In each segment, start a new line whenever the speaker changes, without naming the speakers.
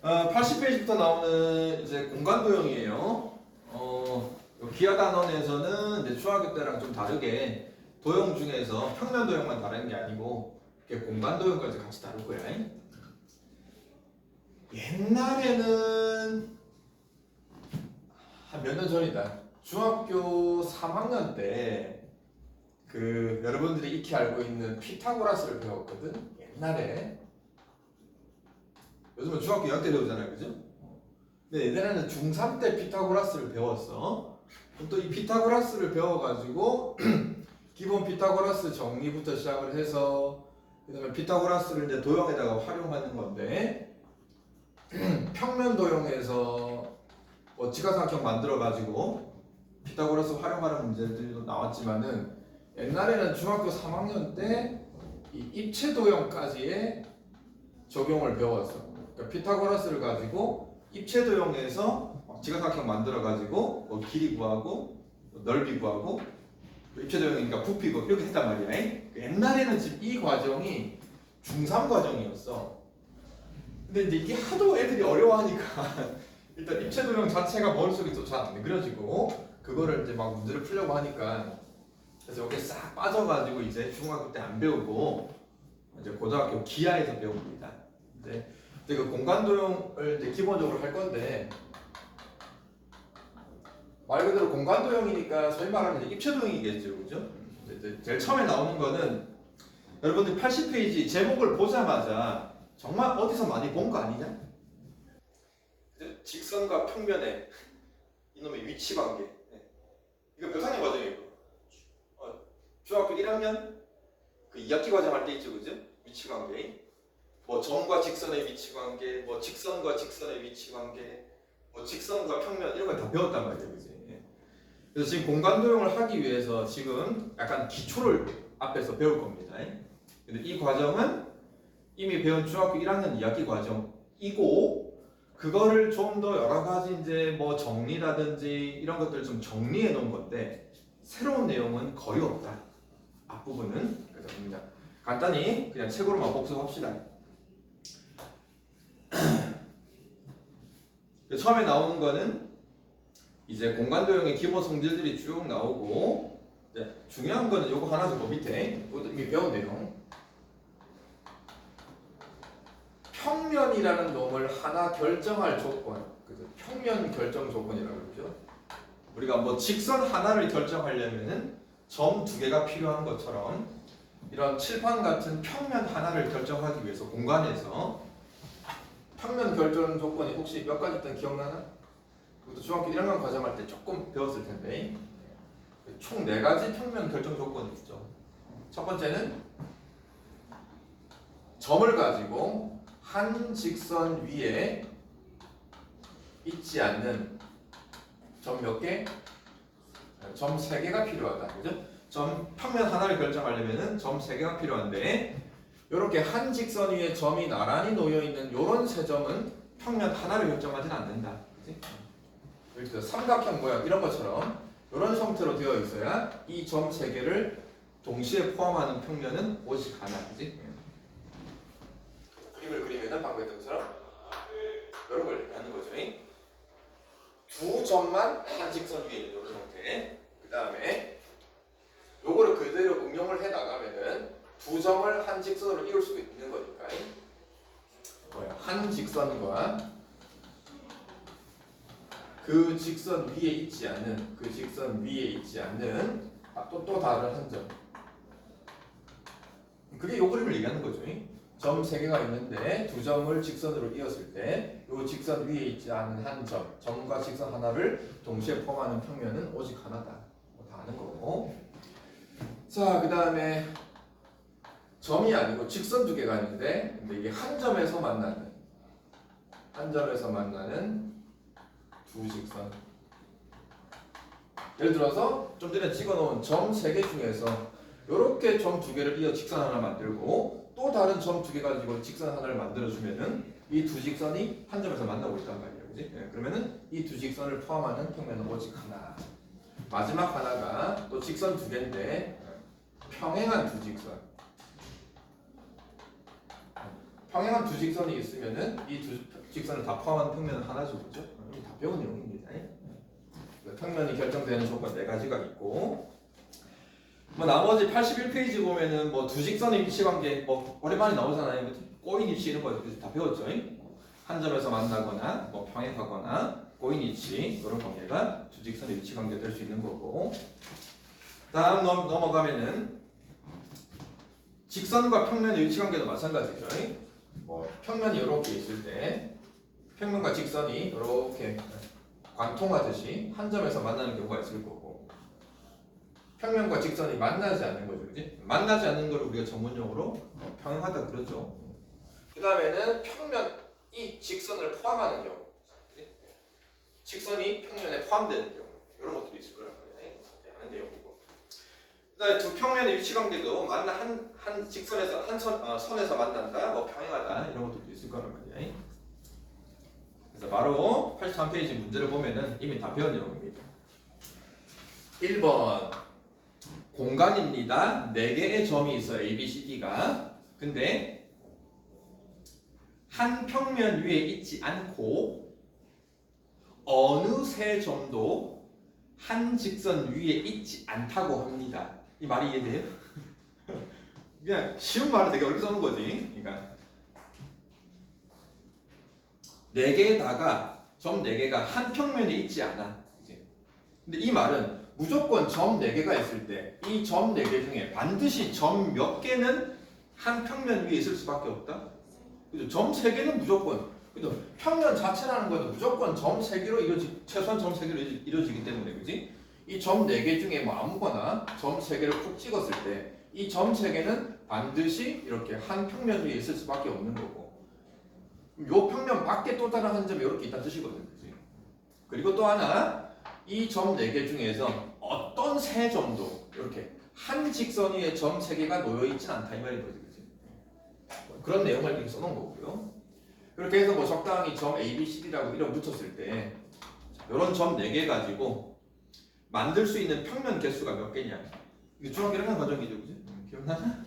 80페이지부터 나오는 이제 공간 도형이에요. 기하 단원에서는 이제 중학교 때랑 좀 다르게 도형 중에서 평면 도형만 다른 게 아니고 이렇게 공간 도형까지 같이 다룰 거야. 옛날에는 한 몇 년 전이다. 중학교 3학년 때 그 여러분들이 익히 알고 있는 피타고라스를 배웠거든. 옛날에. 요즘은 중학교 2학년 때 배우잖아요, 그죠? 근데 예전에는 중3 때 피타고라스를 배웠어. 또 이 피타고라스를 배워가지고 기본 피타고라스 정리부터 시작을 해서 그 다음에 피타고라스를 이제 도형에다가 활용하는 건데 평면 도형에서 뭐 직각삼각형 만들어가지고 피타고라스 활용하는 문제들도 나왔지만은 옛날에는 중학교 3학년 때 이 입체 도형까지의 적용을 배웠어. 그러니까 피타고라스를 가지고 입체 도형에서 직각삼각형 만들어가지고 뭐 길이 구하고 넓이 구하고 입체 도형이니까 부피 구하고 이렇게 했단 말이야. 옛날에는 지금 이 과정이 중3 과정이었어. 근데 이제 이게 하도 애들이 어려워하니까 일단 입체 도형 자체가 머릿속에 또 잘 안 그려지고 그거를 이제 막 문제를 풀려고 하니까 그래서 여기 싹 빠져가지고 이제 중학교 때 안 배우고 이제 고등학교 기하에서 배웁니다. 이제 그 공간 도형을 이제 기본적으로 할 건데 말 그대로 공간 도형이니까 소위 말하면 이제 입체 도형이겠죠, 그죠? 이제 제일 처음에 나오는 거는 여러분들 80페이지 제목을 보자마자 정말 어디서 많이 본 거 아니냐? 직선과 평면의 이놈의 위치 관계. 이거 몇 학년 과정이에요? 중학교 1학년? 그 2학기 과정 할 때 있죠, 그죠? 위치 관계. 뭐 점과 직선의 위치 관계, 뭐 직선과 직선의 위치 관계, 뭐 직선과 평면 이런 걸 다 배웠단 말이에요, 그지? 그래서 지금 공간 도형을 하기 위해서 지금 약간 기초를 앞에서 배울 겁니다. 근데 이 과정은 이미 배운 중학교 1학년 2학기 과정이고 그거를 좀 더 여러 가지 이제 뭐 정리라든지 이런 것들 좀 정리해 놓은 건데 새로운 내용은 거의 없다. 앞부분은 그래서 그냥 간단히 그냥 책으로만 복습합시다. 처음에 나오는 거는 이제 공간 도형의 기본 성질들이 쭉 나오고 이제 중요한 거는 요거 하나 더 밑에 이것도 이미 배운 내용. 평면이라는 놈을 하나 결정할 조건, 그래서 평면 결정 조건이라고 그러죠. 우리가 뭐 직선 하나를 결정하려면은 점 두 개가 필요한 것처럼 이런 칠판 같은 평면 하나를 결정하기 위해서 공간에서 평면 결정 조건이 혹시 몇 가지 있던 기억나나? 그것도 중학교 1학년 과정할 때 조금 배웠을 텐데 총 4가지 평면 결정 조건이 있죠. 첫 번째는 점을 가지고 한 직선 위에 있지 않는 점 몇 개? 점 3개가 필요하다. 그죠? 점 평면 하나를 결정하려면 점 3개가 필요한데 이렇게 한 직선 위에 점이 나란히 놓여 있는 이런 세 점은 평면 하나를 결정하진 않는다. 그치? 예를 들어 삼각형 모양 이런 것처럼 이런 형태로 되어 있어야 이 점 3개를 동시에 포함하는 평면은 오직 하나. 그치? 그림을 그리면은 방금 했던 것처럼 이런 걸 얘기하는 거죠. 두 점만 한 직선 위에 있는 이런 형태. 그 다음에 요거를 그대로 응용을 해 나가면은 두 점을 한 직선으로 이룰 수가 있는 거니까 한 직선과 그 직선 위에 있지 않는 또 다른 한 점. 그게 요 그림을 얘기하는 거죠. 점 3개가 있는데 두 점을 직선으로 이었을 때 이 직선 위에 있지 않은 한 점, 점과 직선 하나를 동시에 포함하는 평면은 오직 하나다. 다 아는 거고. 자, 그 다음에 점이 아니고 직선 2개가 있는데 근데 이게 한 점에서 만나는 두 직선. 예를 들어서 좀 전에 찍어놓은 점 3개 중에서 이렇게 점 2개를 이어 직선 하나 만들고 또 다른 점 2개 가지고 직선 하나를 만들어주면은 이 두 직선이 한 점에서 만나고 있단 말이에요. 그지? 그러면은 이 두 직선을 포함하는 평면은 오직 하나. 마지막 하나가 또 직선 2개인데 평행한 두 직선. 평행한 두 직선이 있으면은 이 두 직선을 다 포함한 평면은 하나죠, 그죠? 이게 다 배운 내용입니다. 평면이 결정되는 조건 네 가지가 있고, 뭐 나머지 81페이지 보면은 뭐 두 직선의 위치 관계 뭐 오랜만에 나오잖아요, 그죠? 꼬인 위치 이런 거 다 배웠죠. 한 점에서 만나거나 뭐 평행하거나 꼬인 위치 이런 관계가 두 직선의 위치 관계가 될 수 있는 거고, 다음 넘어가면은 직선과 평면의 위치 관계도 마찬가지죠. 뭐 평면이 이렇게 있을 때 평면과 직선이 이렇게 관통하듯이 한 점에서 만나는 경우가 있을 거고, 평면과 직선이 만나지 않는 거죠, 그지? 만나지 않는 걸 우리가 전문용어로 평행하다 그러죠. 그 다음에는 평면이 직선을 포함하는 경우, 직선이 평면에 포함되는 경우, 이런 것들이 있을 거란 말이에요. 하는 내용이고. 그다음에 두 평면의 위치 관계도 한 직선에서 선에서 만난다, 뭐 평행하다 이런 것들도 있을 거란 말이에요. 그래서 바로 83페이지 문제를 보면은 이미 다 배운 내용입니다. 1번 공간입니다. 4개의 점이 있어요. A, B, C, D가. 근데 한 평면 위에 있지 않고 어느 세 점도 한 직선 위에 있지 않다고 합니다. 이 말이 이해돼요? 그냥 쉬운 말을 되게 어렵게 써놓은 거지. 그러니까 4개에다가 점 4개가 한 평면에 있지 않아. 근데 이 말은 무조건 점 4개가 있을 때 이 점 4개 중에 반드시 점 몇 개는 한 평면 위에 있을 수밖에 없다. 그죠? 점 3개는 무조건. 그죠? 평면 자체라는 것도 무조건 점 3개로 최소한 점 3개로 이루어지기 때문에, 그지? 이 점 4개 중에 뭐 아무거나 점 3개를 푹 찍었을 때 이 점 3개는 반드시 이렇게 한 평면 위에 있을 수밖에 없는 거고, 요 평면 밖에 또 다른 한 점이 이렇게 있다는 뜻이거든요. 그치? 그리고 또 하나, 이 점 4개 중에서 어떤 세 점도 이렇게 한 직선 위에 점 3개가 놓여있진 않다 이 말인 거지. 그치? 그런 내용을 이렇게 써놓은 거고요. 그렇게 해서 뭐 적당히 점 A, B, C, D라고 이름 붙였을 때 이런 점 4개 가지고 만들 수 있는 평면 개수가 몇 개냐. 이게 중학교 1학년 과정이죠, 그지? 기억나나?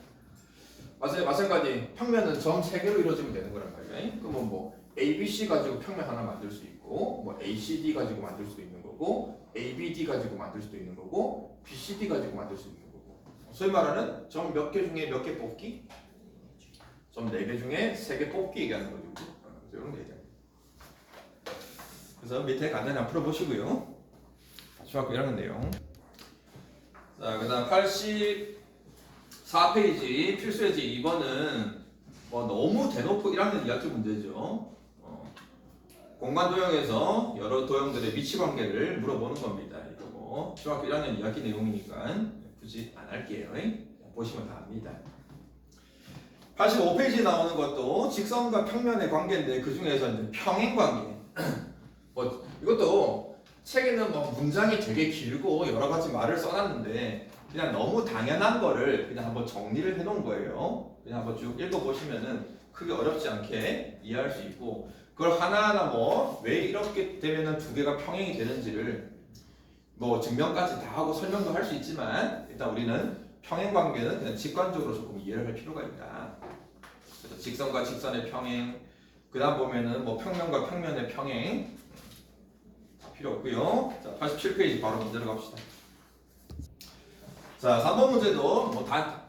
마찬가지 평면은 점 3개로 이루어지면 되는 거란 말이야. 그러면 뭐 A, B, C 가지고 평면 하나 만들 수 있고, 뭐 A, C, D 가지고 만들 수도 있는 거고, A, B, D 가지고 만들 수도 있는 거고, B, C, D 가지고 만들 수 있는 거고. 소위 말하는 점 몇 개 중에 몇 개 뽑기? 점 4개 중에 3개 뽑기 얘기하는 거죠. 그래서 이런 거 얘기합니다. 그래서 밑에 간단히 한번 풀어보시고요. 중학교 1학년 내용. 자, 그 다음 84페이지 필수예지 2번은 뭐 너무 대놓고 1학년 2학기 문제죠. 공간 도형에서 여러 도형들의 위치 관계를 물어보는 겁니다. 이거 뭐 중학교 1학년 2학기 내용이니까 굳이 안 할게요. 보시면 다 압니다. 85페이지 나오는 것도 직선과 평면의 관계인데 그 중에서 이제 평행 관계. 뭐 이것도 책에는 뭐 문장이 되게 길고 여러 가지 말을 써놨는데 그냥 너무 당연한 거를 그냥 한번 정리를 해놓은 거예요. 그냥 한번 쭉 읽어보시면은 크게 어렵지 않게 이해할 수 있고, 그걸 하나하나 뭐 왜 이렇게 되면은 두 개가 평행이 되는지를 뭐 증명까지 다 하고 설명도 할 수 있지만 일단 우리는 평행 관계는 그냥 직관적으로 조금 이해를 할 필요가 있다. 그래서 직선과 직선의 평행, 그 다음 보면은 뭐 평면과 평면의 평행 필요 없고요. 자, 87페이지 바로 문제로 갑시다. 자, 3번 문제도 뭐 다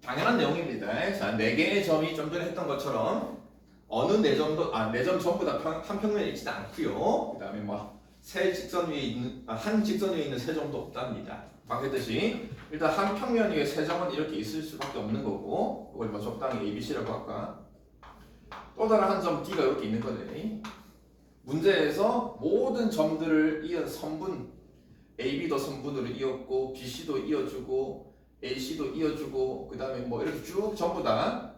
당연한 내용입니다. 자, 4개의 점이 좀 전에 했던 것처럼 어느 4점도 4점 전부 다 한 평면에 있지는 않고요. 그 다음에 뭐 한 직선 위에 있는 세 점도 없답니다. 방금 했듯이 일단 한 평면 위에 세 점은 이렇게 있을 수밖에 없는 거고, 이걸 뭐 적당히 A, B, C라고 할까? 또 다른 한 점 D가 이렇게 있는 거네. 문제에서 모든 점들을 이은 선분, AB도 선분으로 이었고, BC도 이어주고, AC도 이어주고, 그 다음에 뭐 이렇게 쭉 전부 다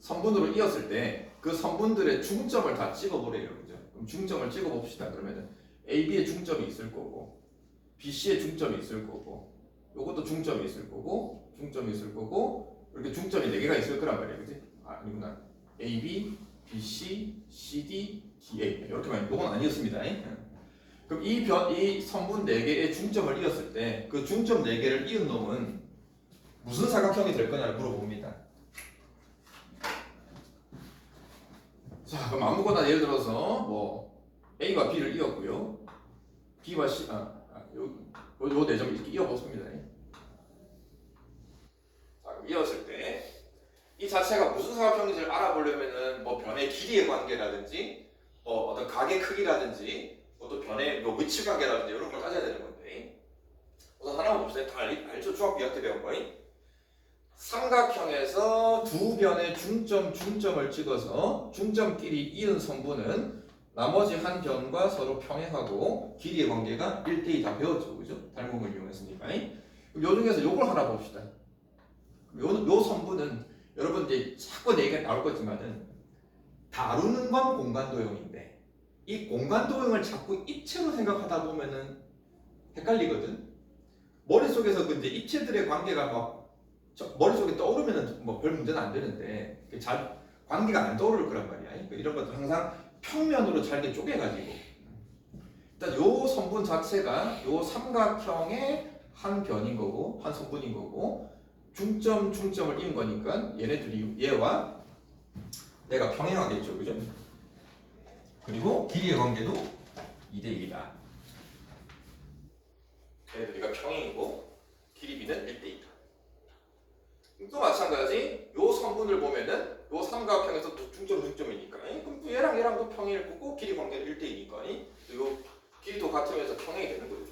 선분으로 이었을 때 그 선분들의 중점을 다 찍어보래요. 그죠? 그럼 중점을 찍어봅시다. 그러면은 AB의 중점이 있을 거고, BC의 중점이 있을 거고, 요것도 중점이 있을 거고, 중점이 있을 거고, 이렇게 중점이 4개가 있을 거란 말이에요. 그지? 아니구나. AB, BC, CD, DA. 이렇게만, 요건 아니었습니다. 그럼 이 선분 4개의 중점을 이었을 때 그 중점 4개를 이은 놈은 무슨 사각형이 될 거냐를 물어봅니다. 자, 그럼 아무거나 예를 들어서 뭐 A가 B를 이었고요. B와 C, 요 네 점 이렇게 이어봤습니다. 자, 그럼 이었을 때 이 자체가 무슨 사각형인지를 알아보려면은 뭐 변의 길이의 관계라든지 뭐 어떤 각의 크기라든지 또 변의 뭐 위치 관계라든지 이런 걸 따져야 되는 건데 우선 하나만 봅시다. 다 알죠? 중학교 2학기 때 배운 거임. 삼각형에서 두 변의 중점을 찍어서 중점끼리 이은 선분은 나머지 한 변과 서로 평행하고 길이의 관계가 1대2 다 배웠죠. 그죠? 닮음을 이용했으니까. 그럼 요 중에서 요걸 하나 봅시다. 요 선분은 여러분 이제 자꾸 얘기가 나올 거지만은 다루는 건 공간도형인데 이 공간도형을 자꾸 입체로 생각하다 보면은 헷갈리거든. 머릿속에서 근데 입체들의 관계가 막 머릿속에 떠오르면은 뭐 별 문제는 안 되는데 잘 관계가 안 떠오를 거란 말이야. 그러니까 이런 것도 항상 평면으로 잘게 쪼개가지고 일단 요 선분 자체가 요 삼각형의 한 변인 거고 한 선분인 거고 중점을 이은 거니까 얘네들이 얘와 내가 평행하겠죠, 그죠? 그리고 길이의 관계도 2대1이다. 얘네들이가 평행이고 길이 B는 1대2다. 또 마찬가지 요 선분을 보면은 요 삼각형에서 중점이니까 그럼 또 얘랑도 평행일 거고 길이 관계는 1대2니까 요 길이도 같으면서 평행이 되는 거죠.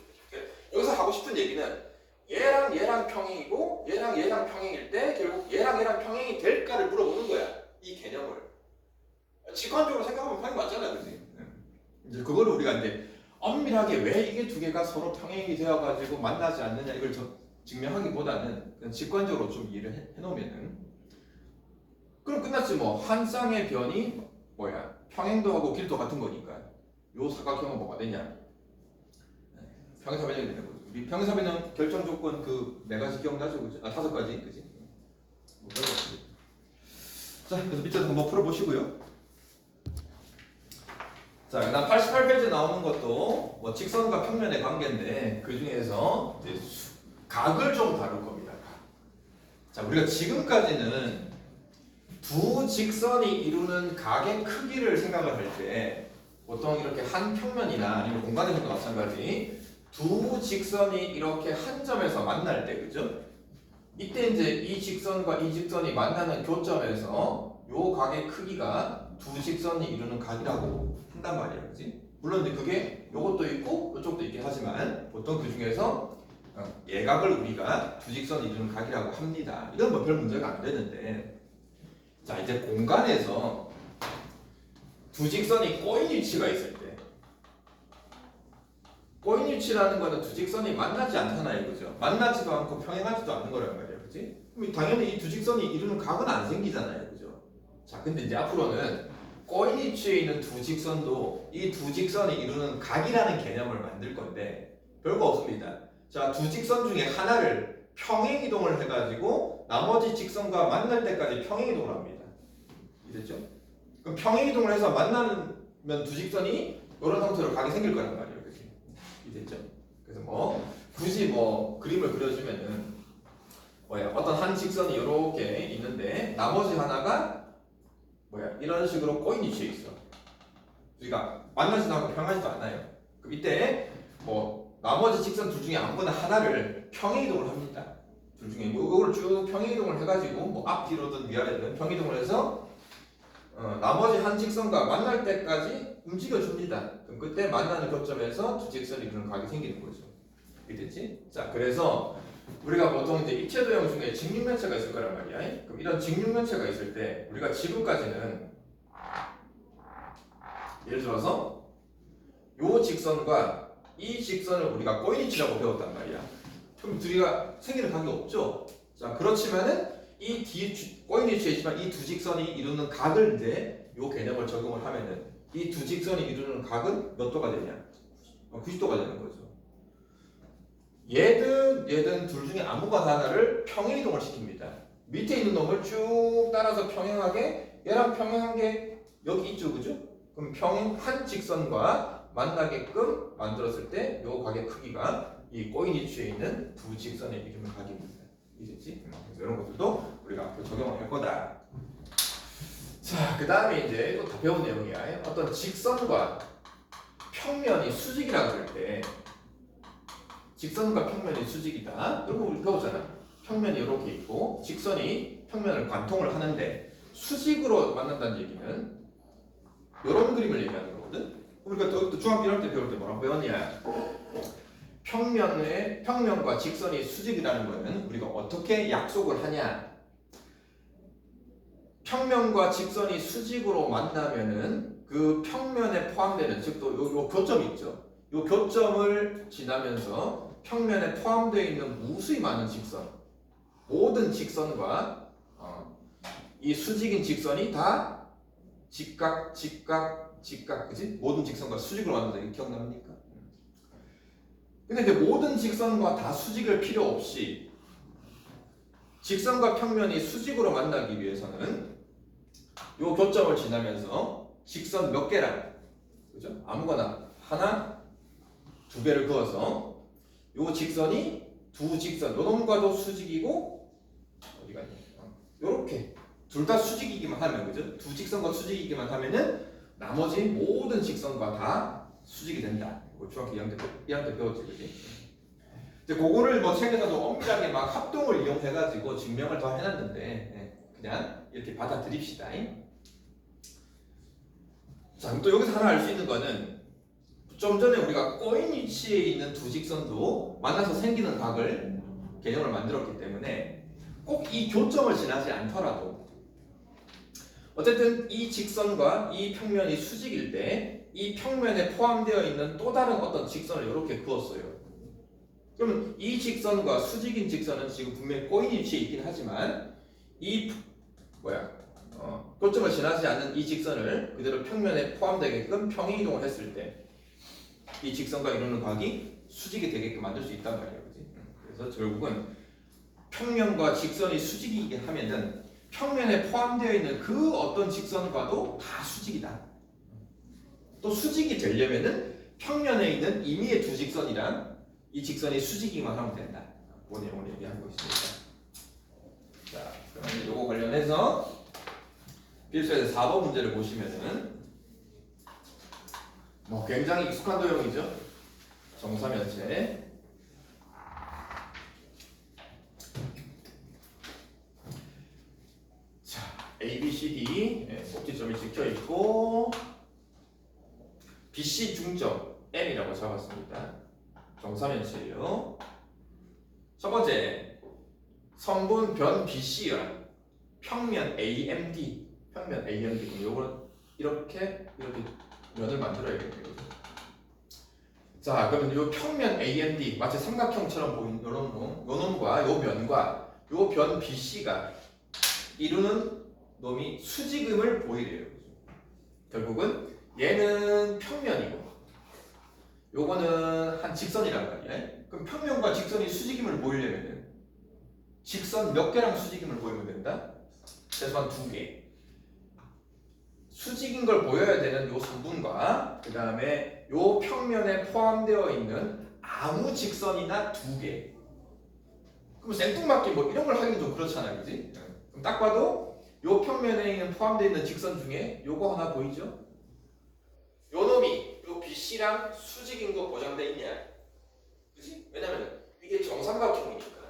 여기서 하고 싶은 얘기는 얘랑 평행이고 얘랑 평행일 때 결국 얘랑 평행이 될까를 물어보는 거야. 이 개념을 직관적으로 생각하면 평행 맞잖아, 그지? 이제 그거를 우리가 이제 엄밀하게 왜 이게 두 개가 서로 평행이 되어가지고 만나지 않느냐 이걸 증명하기보다는 그냥 직관적으로 좀 이해를 해놓으면은 그럼 끝났지 뭐. 한 쌍의 변이 뭐야 평행도 하고 길도 같은 거니까 요 사각형은 뭐가 되냐? 평행사변형이 되는 거죠. 우리 평행사변형 결정 조건 그 네 가지 기억나죠, 그죠? 5가지, 그지? 자, 그래서 밑에서 한번 풀어보시고요. 자, 그다음 88페이지 나오는 것도 뭐 직선과 평면의 관계인데 그 중에서 이제 각을 좀 다룰 겁니다. 자, 우리가 지금까지는 두 직선이 이루는 각의 크기를 생각을 할 때 보통 이렇게 한 평면이나 아니면 공간에서도 마찬가지 두 직선이 이렇게 한 점에서 만날 때, 그죠? 이때 이제 이 직선과 이 직선이 만나는 교점에서 요 각의 크기가 두 직선이 이루는 각이라고 한단 말이야, 그지? 물론 이제 그게 요것도 있고 요쪽도 있긴 하지만 보통 그 중에서 예각을 우리가 두 직선이 이루는 각이라고 합니다. 이건 뭐 별 문제가 안 되는데, 자 이제 공간에서 두 직선이 꼬인 위치가 있을 때, 꼬인 위치라는 거는 두 직선이 만나지 않잖아요, 그죠? 만나지도 않고 평행하지도 않는 거란 말이야, 그지? 그럼 당연히 이 두 직선이 이루는 각은 안 생기잖아요, 그죠? 자, 근데 이제 앞으로는 꼬인 위치에 있는 두 직선도 이 두 직선이 이루는 각이라는 개념을 만들 건데 별거 없습니다. 자, 두 직선 중에 하나를 평행 이동을 해가지고 나머지 직선과 만날 때까지 평행 이동을 합니다. 이랬죠? 그럼 평행 이동을 해서 만나면 두 직선이 이런 형태로 각이 생길 거란 말이에요. 됐죠? 그래서 뭐 굳이 뭐 그림을 그려주면은 뭐야 어떤 한 직선이 이렇게 있는데 나머지 하나가 뭐야 이런 식으로 꼬인 위치에 있어. 그러니까 만나지도 않고 평행하지도 않아요. 그럼 이때 뭐 나머지 직선 둘 중에 아무거나 하나를 평행 이동을 합니다. 둘 중에 뭐 이걸 쭉 평행 이동을 해가지고 뭐 앞뒤로든 위아래든 평행 이동을 해서 나머지 한 직선과 만날 때까지 움직여줍니다. 그럼 그때 만나는 교점에서 두 직선이 이루는 각이 생기는 거죠. 이해됐지? 자, 그래서 우리가 보통 이제 입체도형 중에 직육면체가 있을 거란 말이야. 그럼 이런 직육면체가 있을 때 우리가 지금까지는 예를 들어서 요 직선과 이 직선을 우리가 꼬인 위치라고 배웠단 말이야. 그럼 둘이가 생기는 각이 없죠. 자, 그렇지만은 이 꼬인 위치에 있지만 이 두 직선이 이루는 각을 이제 요 개념을 적용을 하면은 이 두 직선이 이루는 각은 몇 도가 되냐? 90도가 되는 거죠. 얘든 둘 중에 아무거나 하나를 평행 이동을 시킵니다. 밑에 있는 놈을 쭉 따라서 평행하게 얘랑 평행한 게 여기 있죠, 그죠? 그럼 평행한 직선과 만나게끔 만들었을 때 요 각의 크기가 이 꼬인 위치에 있는 두 직선의 이루는 각입니다. 이해됐지? 그래서 이런 것들도 우리가 앞으로 적용을 할 거다. 자, 그 다음에 이제 또 다 배운 내용이야. 어떤 직선과 평면이 수직이라고 그럴 때, 직선과 평면이 수직이다. 이런 거 우리 배우잖아. 평면이 이렇게 있고 직선이 평면을 관통을 하는데 수직으로 만난다는 얘기는 이런 그림을 얘기하는 거거든. 우리가 또 중학교 1학년 때 배울 때 뭐라고 배웠냐? 평면과 직선이 수직이라는 거는 우리가 어떻게 약속을 하냐? 평면과 직선이 수직으로 만나면은 그 평면에 포함되는 즉 또 요 교점이 있죠. 요 교점을 지나면서 평면에 포함되어 있는 무수히 많은 직선, 모든 직선과 이 수직인 직선이 다 직각, 그지? 모든 직선과 수직으로 만난다. 이거 기억납니까? 근데 이제 모든 직선과 다 수직을 필요 없이 직선과 평면이 수직으로 만나기 위해서는 요 교점을 지나면서 직선 몇 개랑, 그죠? 아무거나 하나, 두 개를 그어서 요 직선이 두 직선, 요 놈과도 수직이고 어디가 있냐? 요렇게 둘 다 수직이기만 하면, 그죠? 두 직선과 수직이기만 하면은 나머지 모든 직선과 다 수직이 된다. 이거 중학교 2학년 때 배웠지, 그지? 이제 그거를 뭐 책에서도 엄밀하게 막 합동을 이용해가지고 증명을 더 해놨는데 그냥 이렇게 받아들입시다. 자, 또 여기서 하나 알 수 있는 거는 좀 전에 우리가 꼬인 위치에 있는 두 직선도 만나서 생기는 각을 개념을 만들었기 때문에 꼭 이 교점을 지나지 않더라도 어쨌든 이 직선과 이 평면이 수직일 때 이 평면에 포함되어 있는 또 다른 어떤 직선을 이렇게 그었어요. 그러면 이 직선과 수직인 직선은 지금 분명히 꼬인 위치에 있긴 하지만 이 교점을 지나지 않는 이 직선을 그대로 평면에 포함되게끔 평행이동을 했을 때 이 직선과 이루는 각이 수직이 되게끔 만들 수 있단 말이에요. 그치? 그래서 결국은 평면과 직선이 수직이긴 하면은 평면에 포함되어 있는 그 어떤 직선과도 다 수직이다. 또 수직이 되려면은 평면에 있는 임의의 두 직선이랑 이 직선이 수직이기만 하면 된다. 그 내용을 얘기하고 있습니다. 자, 그러면 이거 관련해서 필수에서 4번 문제를 보시면은 뭐 굉장히 익숙한 도형이죠. 정사면체. 자, A, B, C, D 꼭지점이 찍혀 있고 BC 중점 M이라고 잡았습니다. 정사면체예요. 첫 번째, 성분 변 BC와 평면 AMD, 평면 AMD. 그럼 요거는 이렇게 면을 만들어야겠네요. 자, 그러면 요 평면 AMD 마치 삼각형처럼 보이는 요런 놈, 요 놈과 요 면과 요 변 BC가 이루는 놈이 수직음을 보이래요. 결국은 얘는 평면이고 요거는 한 직선이란 말이야. 그럼 평면과 직선이 수직임을 보이려면 직선 몇 개랑 수직임을 보이면 된다? 최소한 두 개. 수직인 걸 보여야 되는 요 선분과 그 다음에 요 평면에 포함되어 있는 아무 직선이나 두 개. 그럼 생뚱맞게 뭐 이런 걸 하기는 좀 그렇잖아, 그지? 그럼 딱 봐도 요 평면에 있는 포함되어 있는 직선 중에 요거 하나 보이죠? 요 놈이 요 BC랑 수직인 거 보장돼 있냐? 그지? 왜냐면 이게 정삼각형이니까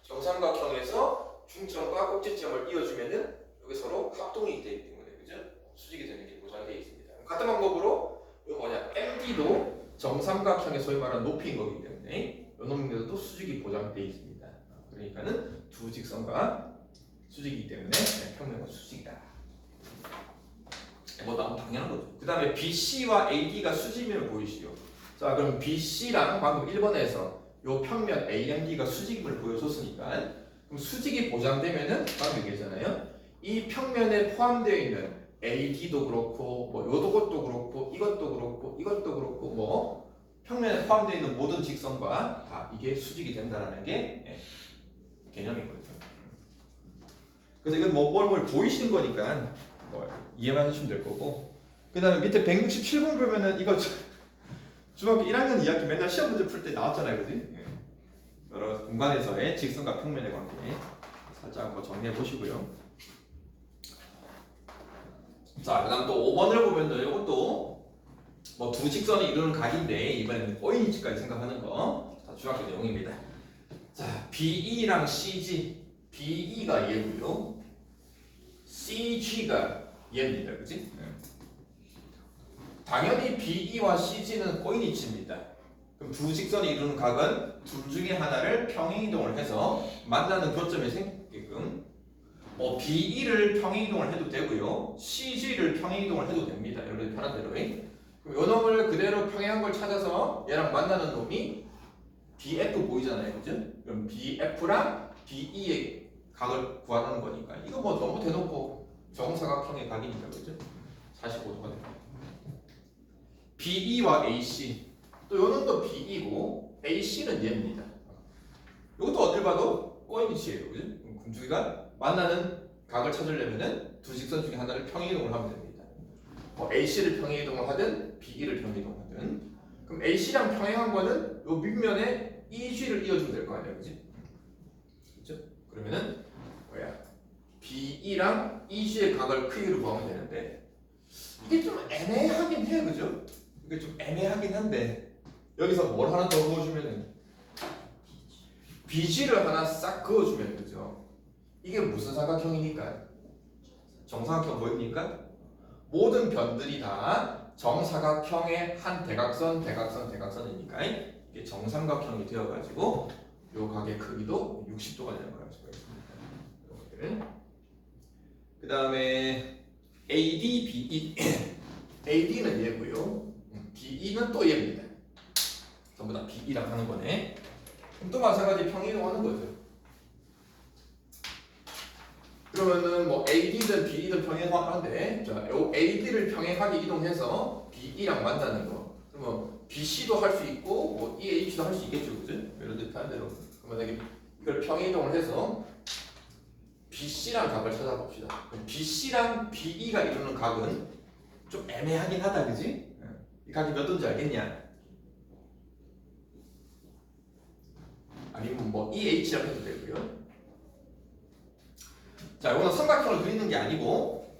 정삼각형에서 중점과 꼭지점을 이어주면은 여기 서로 합동이 되기 때문에 그죠? 수직이 되는 게 보장되어 있습니다. 같은 방법으로 이거 뭐냐? MD도 정삼각형의 소위 말하는 높이인 거기 때문에 요 놈인데도 수직이 보장되어 있습니다. 그러니까는 두 직선과 수직이기 때문에 평면과 수직이다. 뭐 너무 당연한 거죠. 그 다음에 BC와 AD가 수직임을 보이시죠. 자, 그럼 BC랑 방금 1번에서 요 평면 AMD가 수직임을 보여줬으니까 그럼 수직이 보장되면은 방금 얘기했잖아요. 이 평면에 포함되어 있는 AD도 그렇고 뭐 요것도 그렇고 이것도 그렇고 이것도 그렇고 뭐 평면에 포함되어 있는 모든 직선과 다 이게 수직이 된다라는 게 개념이거든요. 그래서 이건 뭐 뭘 보이시는 거니까 뭐 이해만 해주시면 될 거고. 그 다음에 밑에 167번 보면은 이거 중학교 1학년 2학기 맨날 시험 문제 풀 때 나왔잖아요, 그지? 여러 공간에서의 직선과 평면의 관계 살짝 한번 정리해 보시고요. 자, 그다음 또 5번을 보면은 이것도 뭐 두 직선이 이루는 각인데 이번에는 꼬인위치까지 생각하는 거. 자, 중학교 내용입니다. 자, BE랑 CG, BE가 얘고요, CG가 얘입니다, 그렇지? 당연히 BE와 CG는 꼬인위치입니다. 그럼 두 직선이 이루는 각은 둘 중에 하나를 평행이동을 해서 만나는 교점이 생기게끔 BE를 평행이동을 해도 되고요, CG를 평행이동을 해도 됩니다. 여러분들 편한 대로. 그럼 요 놈을 그대로 평행한 걸 찾아서 얘랑 만나는 놈이 BF 보이잖아요, 그죠? 그럼 BF랑 BE의 각을 구하는 거니까 이거 뭐 너무 대놓고 정사각형의 각이니까, 그죠? 45도가 됩니다. BE와 AC, 또 요 놈도 BE고 AC는 얘입니다. 이것도 어딜 봐도 꼬인위치예요, 그죠? 그럼 두 개가 만나는 각을 찾으려면은 두 직선 중에 하나를 평행이동을 하면 됩니다. AC를 평행이동을 하든 BE를 평행이동하든. 그럼 AC랑 평행한 거는 요 밑면에 EG를 이어주면 될 거 아니야, 그지? 그죠? 그러면은 BE랑 EG의 각을 크기로 구하면 되는데 이게 좀 애매하긴 해, 그죠? 이게 좀 애매하긴 한데 여기서 뭘 하나 더 그어주면은 BG를 하나 싹 그어주면, 그죠? 이게 무슨 삼각형이니까? 정사각형 보입니까? 모든 변들이 다 정사각형의 한 대각선, 대각선, 대각선이니까 이게 정삼각형이 되어가지고 요 각의 크기도 60도가 되는 걸 알 수가 있습니다. 그 다음에 AD, BE, AD는 얘고요, BE는 또 얘입니다. 전부 다 BE랑 하는 거네. 그럼 또 마찬가지 평행이동하는 거죠. 그러면은 뭐 AD든 BE든 평행하는데, 자, 요 AD를 평행하게 이동해서 BE랑 만나는 거. 그러면 BC도 할 수 있고 뭐 EH도 할 수 있겠죠, 그죠? 예를 들어 하는 대로. 그러면 이걸 평행 이동을 해서 BC랑 각을 찾아봅시다. 그럼 BC랑 BE가 이루는 각은 좀 애매하긴 하다, 그지? 이 각이 몇 도인지 알겠냐? 아니면 뭐 EH라고 해도 되고요. 자, 이거는 삼각형을 그리는 게 아니고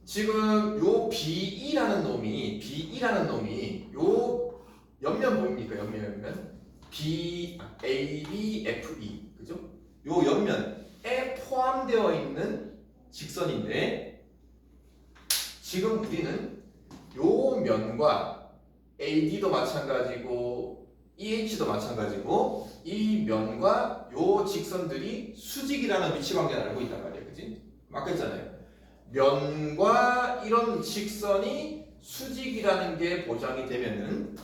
지금 요 BE라는 놈이 요 옆면 보입니까? 옆면 B, A, B, F, E, 그죠? 요 옆면에 포함되어 있는 직선인데 지금 우리는 요 면과 AD도 마찬가지고 EH도 마찬가지고 이 면과 요 직선들이 수직이라는 위치 관계를 알고 있단 말이에요, 그지? 아까 했잖아요. 면과 이런 직선이 수직이라는 게 보장이 되면은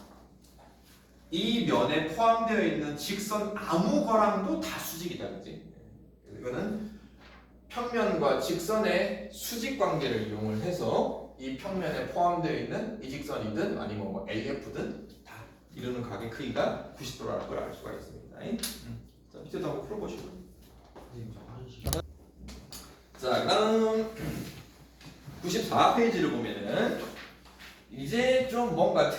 이 면에 포함되어 있는 직선 아무 거랑도 다 수직이다, 그지? 이거는 평면과 직선의 수직 관계를 이용을 해서 이 평면에 포함되어 있는 이 직선이든 아니면 뭐 AF든 다 이루는 각의 크기가 90도라는 걸 알 수가 있습니다. 자, 밑에도 한번 풀어보시고. 자, 그다음 94페이지를 보면은 이제 좀 뭔가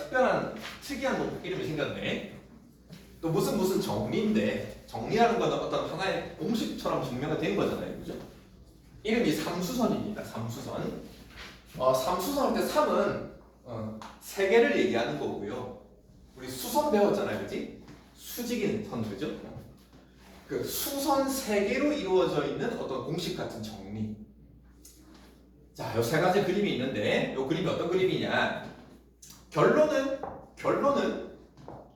특이한 높이 이름이 생겼네. 또 무슨 정리인데, 정리라는 건 어떤 하나의 공식처럼 증명이 된 거잖아요, 그죠? 이름이 삼수선입니다. 삼수선. 삼수선 할 때 3은 세 개를 얘기하는 거고요. 우리 수선 배웠잖아요, 그지? 수직인 선, 그죠? 그 수선 세 개로 이루어져 있는 어떤 공식 같은 정리. 자, 요 세 가지 그림이 있는데, 요 그림이 어떤 그림이냐? 결론은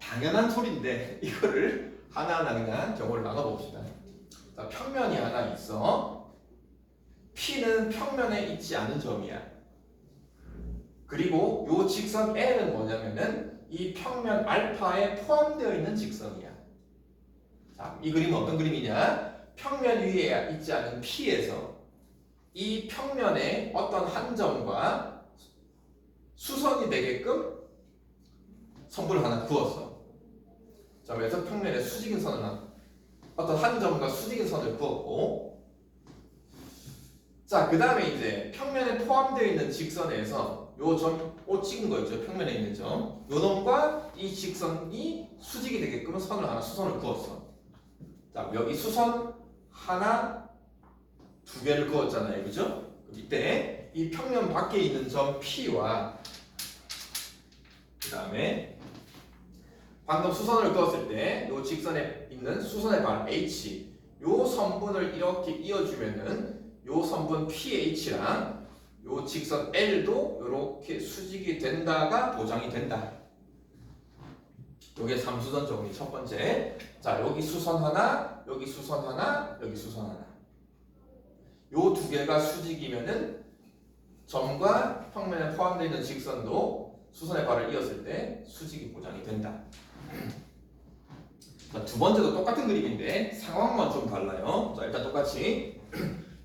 당연한 소리인데 이거를 하나하나 그냥 경우를 나눠봅시다. 자, 평면이 하나 있어. P는 평면에 있지 않은 점이야. 그리고 요 직선 L은 뭐냐면은 이 평면 알파에 포함되어 있는 직선이야. 자, 이 그림은 어떤 그림이냐? 평면 위에 있지 않은 P에서 이 평면에 어떤 한 점과 수선이 되게끔 선분을 하나 그었어. 자, 그래서 평면에 수직인 선을 어떤 한 점과 수직인 선을 그었고, 자, 그 다음에 이제 평면에 포함되어 있는 직선에서 요 점, 찍은 거 있죠? 평면에 있는 점. 요 놈과 이 직선이 수직이 되게끔 수선을 그었어. 자, 여기 수선 하나, 두 개를 그었잖아요, 그죠? 이때 다음에 이 평면 밖에 있는 점 P와 그 다음에 방금 수선을 그었을 때 이 직선에 있는 수선의 발 H 요 선분을 이렇게 이어주면은 요 선분 PH랑 요 직선 L도 이렇게 수직이 된다가 보장이 된다. 요게 3수선 정리 첫 번째. 자, 여기 수선 하나, 여기 수선 하나, 여기 수선 하나. 요 두 개가 수직이면은 점과 평면에 포함되어 있는 직선도 수선의 발을 이었을 때 수직이 보장이 된다. 자, 두 번째도 똑같은 그림인데 상황만 좀 달라요. 자, 일단 똑같이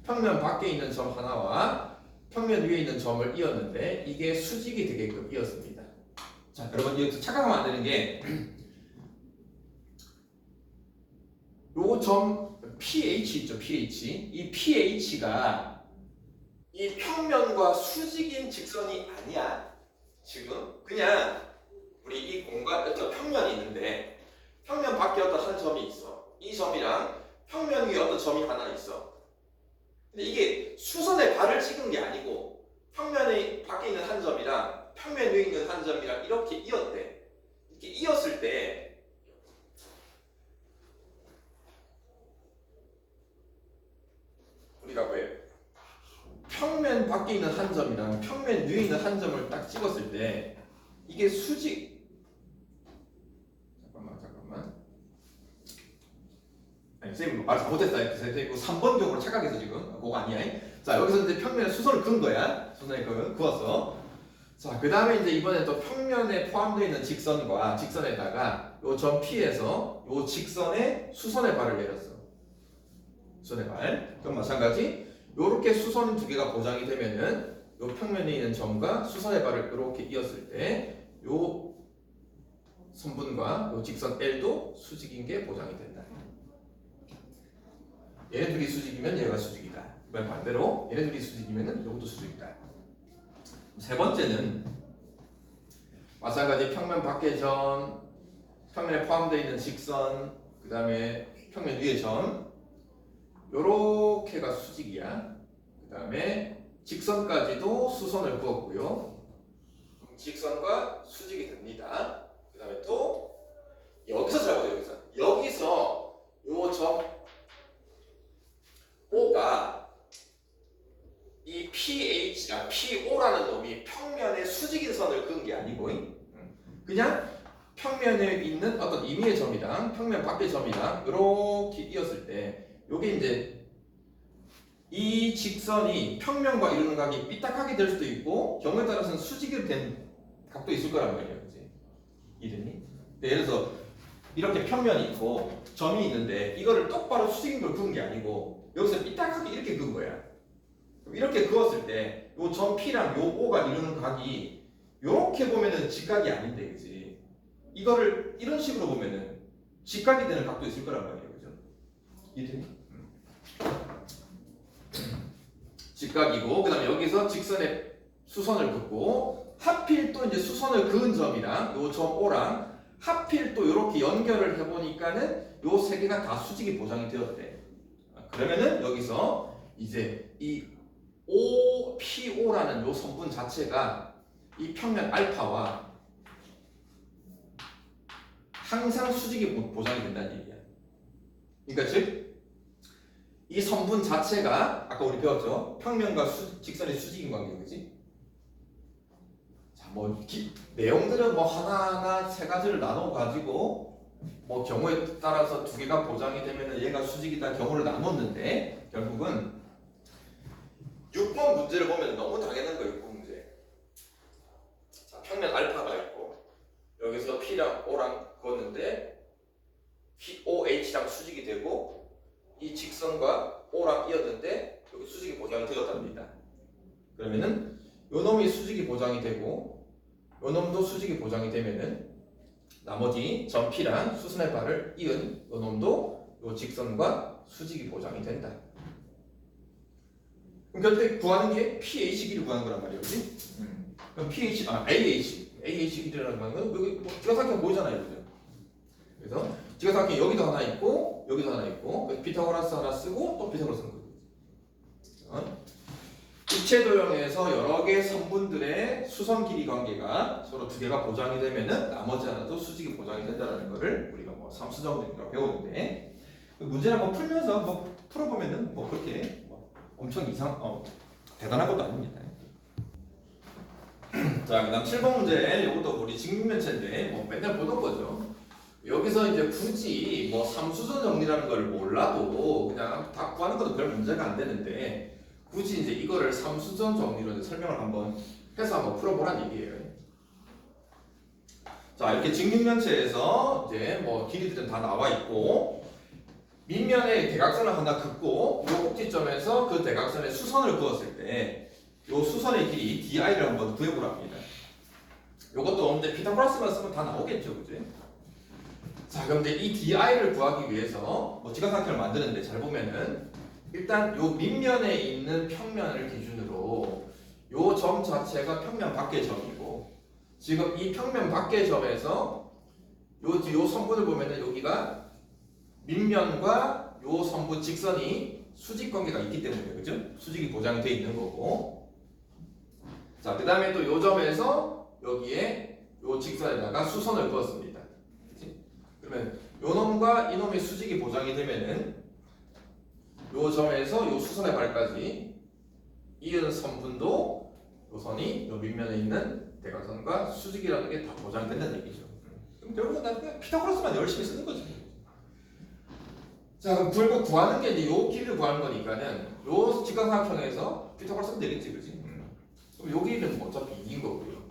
평면 밖에 있는 점 하나와 평면 위에 있는 점을 이었는데 이게 수직이 되게끔 이었습니다. 자, 여러분 여기서 착각하면 안 되는 게 요 점 PH 있죠, PH. 이 PH가 이 평면과 수직인 직선이 아니야. 지금 그냥 우리 이 공간 어떤 평면이 있는데 평면 밖에 어떤 한 점이 있어. 이 점이랑 평면 위에 어떤 점이 하나 있어. 근데 이게 수선에 발을 찍은 게 아니고 평면의 밖에 있는 한 점이랑 평면 위에 있는 한 점이랑 이렇게 이었대. 이렇게 이었을 때 우리가 왜 평면 밖에 있는 한 점이랑 평면 위에 있는 한 점을 딱 찍었을 때 이게 수직 잠깐만 아니 쌤 말 잘못했다. 쌤 3번 경우로 착각해서 지금 그거 아니야. 자, 여기서 이제 평면에 수선을 그은 거야. 수선에 그었어. 자, 그 다음에 이제 이번에 또 평면에 포함되어 있는 직선과 직선에다가 요 점 P에서 요 직선에 수선의 발을 내렸어. 수선의 발. 그럼 마찬가지 요렇게 수선 두 개가 보장이 되면은 요 평면에 있는 점과 수선의 발을 이렇게 이었을 때 요 선분과 요 직선 L도 수직인 게 보장이 된다. 얘네 둘이 수직이면 얘가 수직이다. 그럼 반대로 얘네 둘이 수직이면은 이것도 수직이다. 세 번째는 마찬가지 평면 밖의 점, 평면에 포함되어 있는 직선, 그 다음에 평면 위의 점 요렇게가 수직이야. 그 다음에 직선까지도 수선을 그었고요. 직선과 수직이 됩니다. 그 다음에 또 여기서 잘 보세요. 여기서 요 점 O가 이 PO라는 놈이 평면에 수직인 선을 그은 게 아니고 그냥 평면에 있는 어떤 임의의 점이랑 평면 밖의 점이랑 이렇게 이었을 때 요게 이제 이 직선이 평면과 이루는 각이 삐딱하게 될 수도 있고 경우에 따라서는 수직이 된 각도 있을 거란 말이야. 그치? 이해됐니? 예를 들어서 이렇게 평면이 있고 점이 있는데 이거를 똑바로 수직인 걸 그은 게 아니고 여기서 삐딱하게 이렇게 그은 거야. 이렇게 그었을 때 요 점 P랑 요 O가 이루는 각이 요렇게 보면은 직각이 아닌데 그지? 이거를 이런 식으로 보면은 직각이 되는 각도 있을 거란 말이에요. 그죠? 이해되니? 직각이고 그다음에 여기서 직선에 수선을 긋고 하필 또 이제 수선을 그은 점이랑 요 점 O랑 하필 또 이렇게 연결을 해보니까는 요 세 개가 다 수직이 보장이 되었대. 그러면은 여기서 이제 이 OPO라는 요 선분 자체가 이 평면 알파와 항상 수직이 보장이 된다는 얘기야. 그러니까 즉 이 선분 자체가 아까 우리 배웠죠? 평면과 직선의 수직인 관계, 그지? 자, 뭐 내용들은 뭐 하나하나 세 가지를 나눠 가지고 뭐 경우에 따라서 두 개가 보장이 되면은 얘가 수직이다 경우를 나눴는데 결국은 6번 문제를 보면 너무 당연한 거예요. 6번 문제. 자, 평면 알파가 있고 여기서 P랑 O랑 그었는데 POH랑 수직이 되고 이 직선과 O랑 이었는데 여기 수직이 보장이 되었답니다. 그러면은 요 놈이 수직이 보장이 되고 요 놈도 수직이 보장이 되면은 나머지 점 P랑 수선의 발을 이은 요 놈도 요 직선과 수직이 보장이 된다. 그럼 결국 구하는 게 PH 길이를 구하는 거란 말이에요, 그렇지? 그럼 AH 길이라는 건 여기 뭐 직각삼각형 보이잖아요, 그죠? 그래서 직각삼각형 여기도 하나 있고 여기도 하나 있고 피타고라스 하나 쓰고 또 피타고라스 쓰는 거예요. 기체 도형에서 여러 개의 선분들의 수선 길이 관계가 서로 두 개가 보장이 되면은 나머지 하나도 수직이 보장이 된다는 거를 우리가 뭐 삼수정리라고 배우는데 문제를 한번 풀면서 뭐 풀어보면은 뭐 그렇게 뭐 엄청 대단한 것도 아닙니다. 자, 그다음 7번 문제. 이것도 우리 직육면체인데 뭐 맨날 보던 거죠. 여기서 이제 굳이 뭐 삼수선 정리라는 걸 몰라도 그냥 다 구하는 것도 별 문제가 안 되는데 굳이 이제 이거를 삼수선 정리로 이제 설명을 한번 해서 한번 풀어보란 얘기예요. 자, 이렇게 직육면체에서 이제 뭐 길이들은 다 나와 있고 밑면에 대각선을 하나 긋고 이 꼭지점에서 그 대각선에 수선을 그었을 때 이 수선의 길이 di를 한번 구해보랍니다. 이것도 없는데 피타고라스만 쓰면 다 나오겠죠, 그지? 자, 그런데 이 di를 구하기 위해서 뭐 직각삼각형을 만드는데 잘 보면은 일단 요 밑면에 있는 평면을 기준으로 요 점 자체가 평면 밖의 점이고 지금 이 평면 밖의 점에서 요 선분을 보면은 여기가 밑면과 요 선분 직선이 수직 관계가 있기 때문에 그죠? 수직이 보장이 돼 있는 거고 자, 그 다음에 또 요 점에서 여기에 요 직선에다가 수선을 그었습니다. 그치? 그러면 요 놈과 이 놈의 수직이 보장이 되면은 요 점에서 요 수선의 발까지 이은 선분도 요 선이 요 밑면에 있는 대각선과 수직이라는 게 다 보장된다는 얘기죠. 그럼 결국은 나중에 피타고라스만 열심히 쓰는 거지. 자, 그럼 결국 구하는 게 이제 요 길이를 구하는 거니까는 요 직각삼각형에서 피타고라스 쓰면 되겠지, 그지? 그럼 요 길이는 어차피 2인 거고요.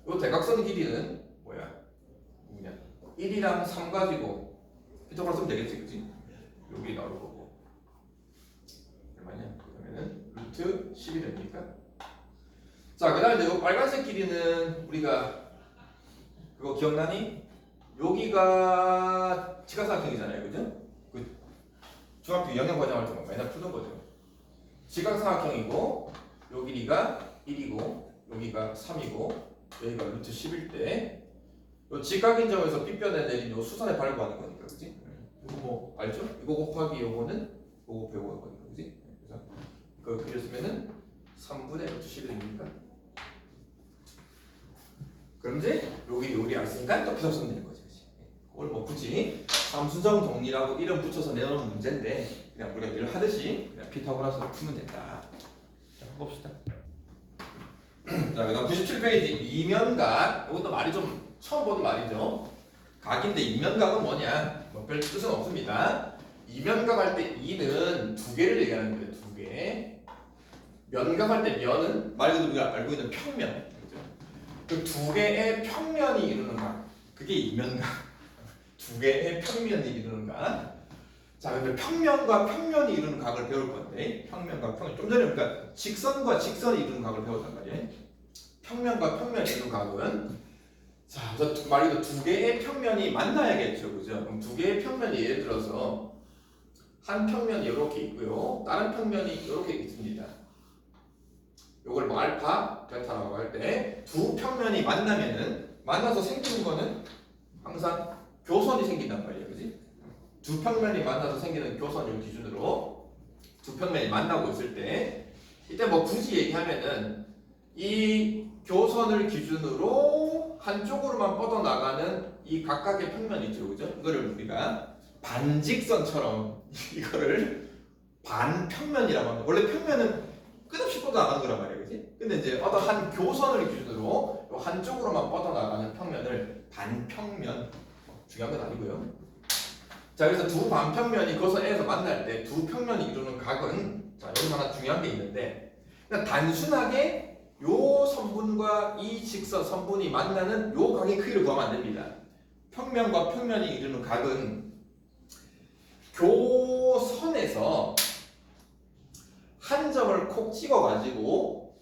요 대각선 길이는 뭐야? 1이랑 3 가지고 피타고라스 쓰면 되겠지, 그지? 요 길이 나올 거고. 얼마냐? 그러면은 루트 10이 됩니까? 자, 그 다음에 요 빨간색 길이는 우리가 그거 기억나니? 여기가 직각삼각형이잖아요, 그죠? 그 중학교 2학년 과정 할 때 맨날 풀던 거죠. 직각삼각형이고 요 길이가 1이고 여기가 3이고 여기가 루트 10일 때 요 직각인 점에서 빗변에 내린 요 수선에 밟고 하는 거니까, 그지? 이거 뭐 알죠? 이거 곱하기 요거는 요거 곱하기 요거니까, 그지? 그래서 그거 그렸으면은 3분의 루트 10이 됩니까? 그럼 이제 요리 알았으니까 또 피타고라스 쓰면 되는 거지. 그걸 뭐 굳이 삼수정 정리라고 이름 붙여서 내놓은 문제인데 그냥 우리가 늘 하듯이 그냥 피타고라스로 풀면 된다. 자, 봅시다. 자, 그다음 97페이지 이면각. 이것도 말이 좀 처음 보는 말이죠. 각인데 이면각은 뭐냐? 뭐 별 뜻은 없습니다. 이면각 할 때 이는 두 개를 얘기하는 거예요. 두 개. 면각 할 때 면은 말 그대로 우리가 알고 있는 평면. 그 두 개의 평면이 이루는 각. 그게 이면각. 두 개의 평면이 이루는 각. 자, 근데 평면과 평면이 이루는 각을 배울 건데 평면과 평면 좀 전에 우리가 직선과 직선이 이루는 각을 배웠단 말이에요. 평면과 평면이 이루는 각은 자, 말 그대로 두 개의 평면이 만나야겠죠, 그죠? 그럼 두 개의 평면이 예를 들어서 한 평면이 이렇게 있고요, 다른 평면이 이렇게 있습니다. 요걸 뭐 알파, 베타라고 할 때 두 평면이 만나서 생기는 거는 항상 교선이 생긴단 말이에요, 그지? 두 평면이 만나서 생기는 교선을 기준으로 두 평면이 만나고 있을 때 이때 뭐 굳이 얘기하면은 이 교선을 기준으로 한쪽으로만 뻗어나가는 이 각각의 평면이 있죠, 그죠? 이거를 우리가 반직선처럼 이거를 반평면이라고 합니다. 원래 평면은 끝없이 뻗어나가는 거란 말이에요, 그지? 근데 이제 어떤 한 교선을 기준으로 한쪽으로만 뻗어나가는 평면을 반평면, 중요한 건 아니고요. 자, 그래서 두 반평면이 교선에서 만날 때 두 평면이 이루는 각은 자, 여기서 하나 중요한 게 있는데 그냥 단순하게 요 선분과 이 직선 선분이 만나는 요 각의 크기를 구하면 안 됩니다. 평면과 평면이 이루는 각은 교선에서 한 점을 콕 찍어가지고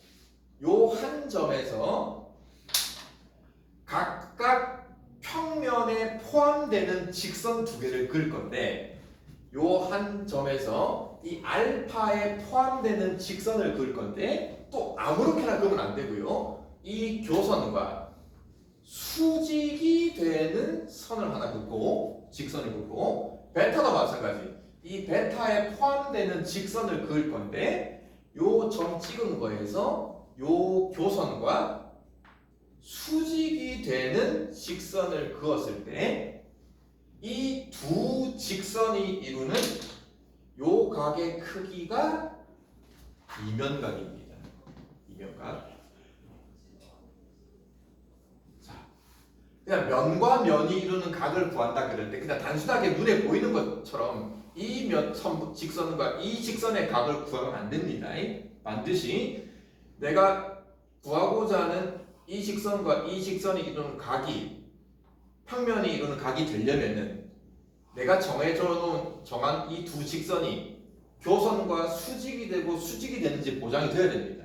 요 한 점에서 각각 평면에 포함되는 직선 두 개를 그을 건데 요 한 점에서 이 알파에 포함되는 직선을 그을 건데 또 아무렇게나 그으면 안 되고요. 이 교선과 수직이 되는 선을 하나 긋고 직선을 긋고 베타도 마찬가지. 이 베타에 포함되는 직선을 그을 건데 요 점 찍은 거에서 요 교선과 수직이 되는 직선을 그었을 때 이 두 직선이 이루는 요 각의 크기가 이면각입니다. 이면각. 자, 그냥 면과 면이 이루는 각을 구한다 그럴 때 그냥 단순하게 눈에 보이는 것처럼 이 직선과 이 직선의 각을 구하면 안 됩니다. 반드시 내가 구하고자 하는 이 직선과 이 직선이 이루는 각이 평면이 이루는 각이 되려면은 내가 정한 이 두 직선이 교선과 수직이 되고 수직이 되는지 보장이 돼야 됩니다.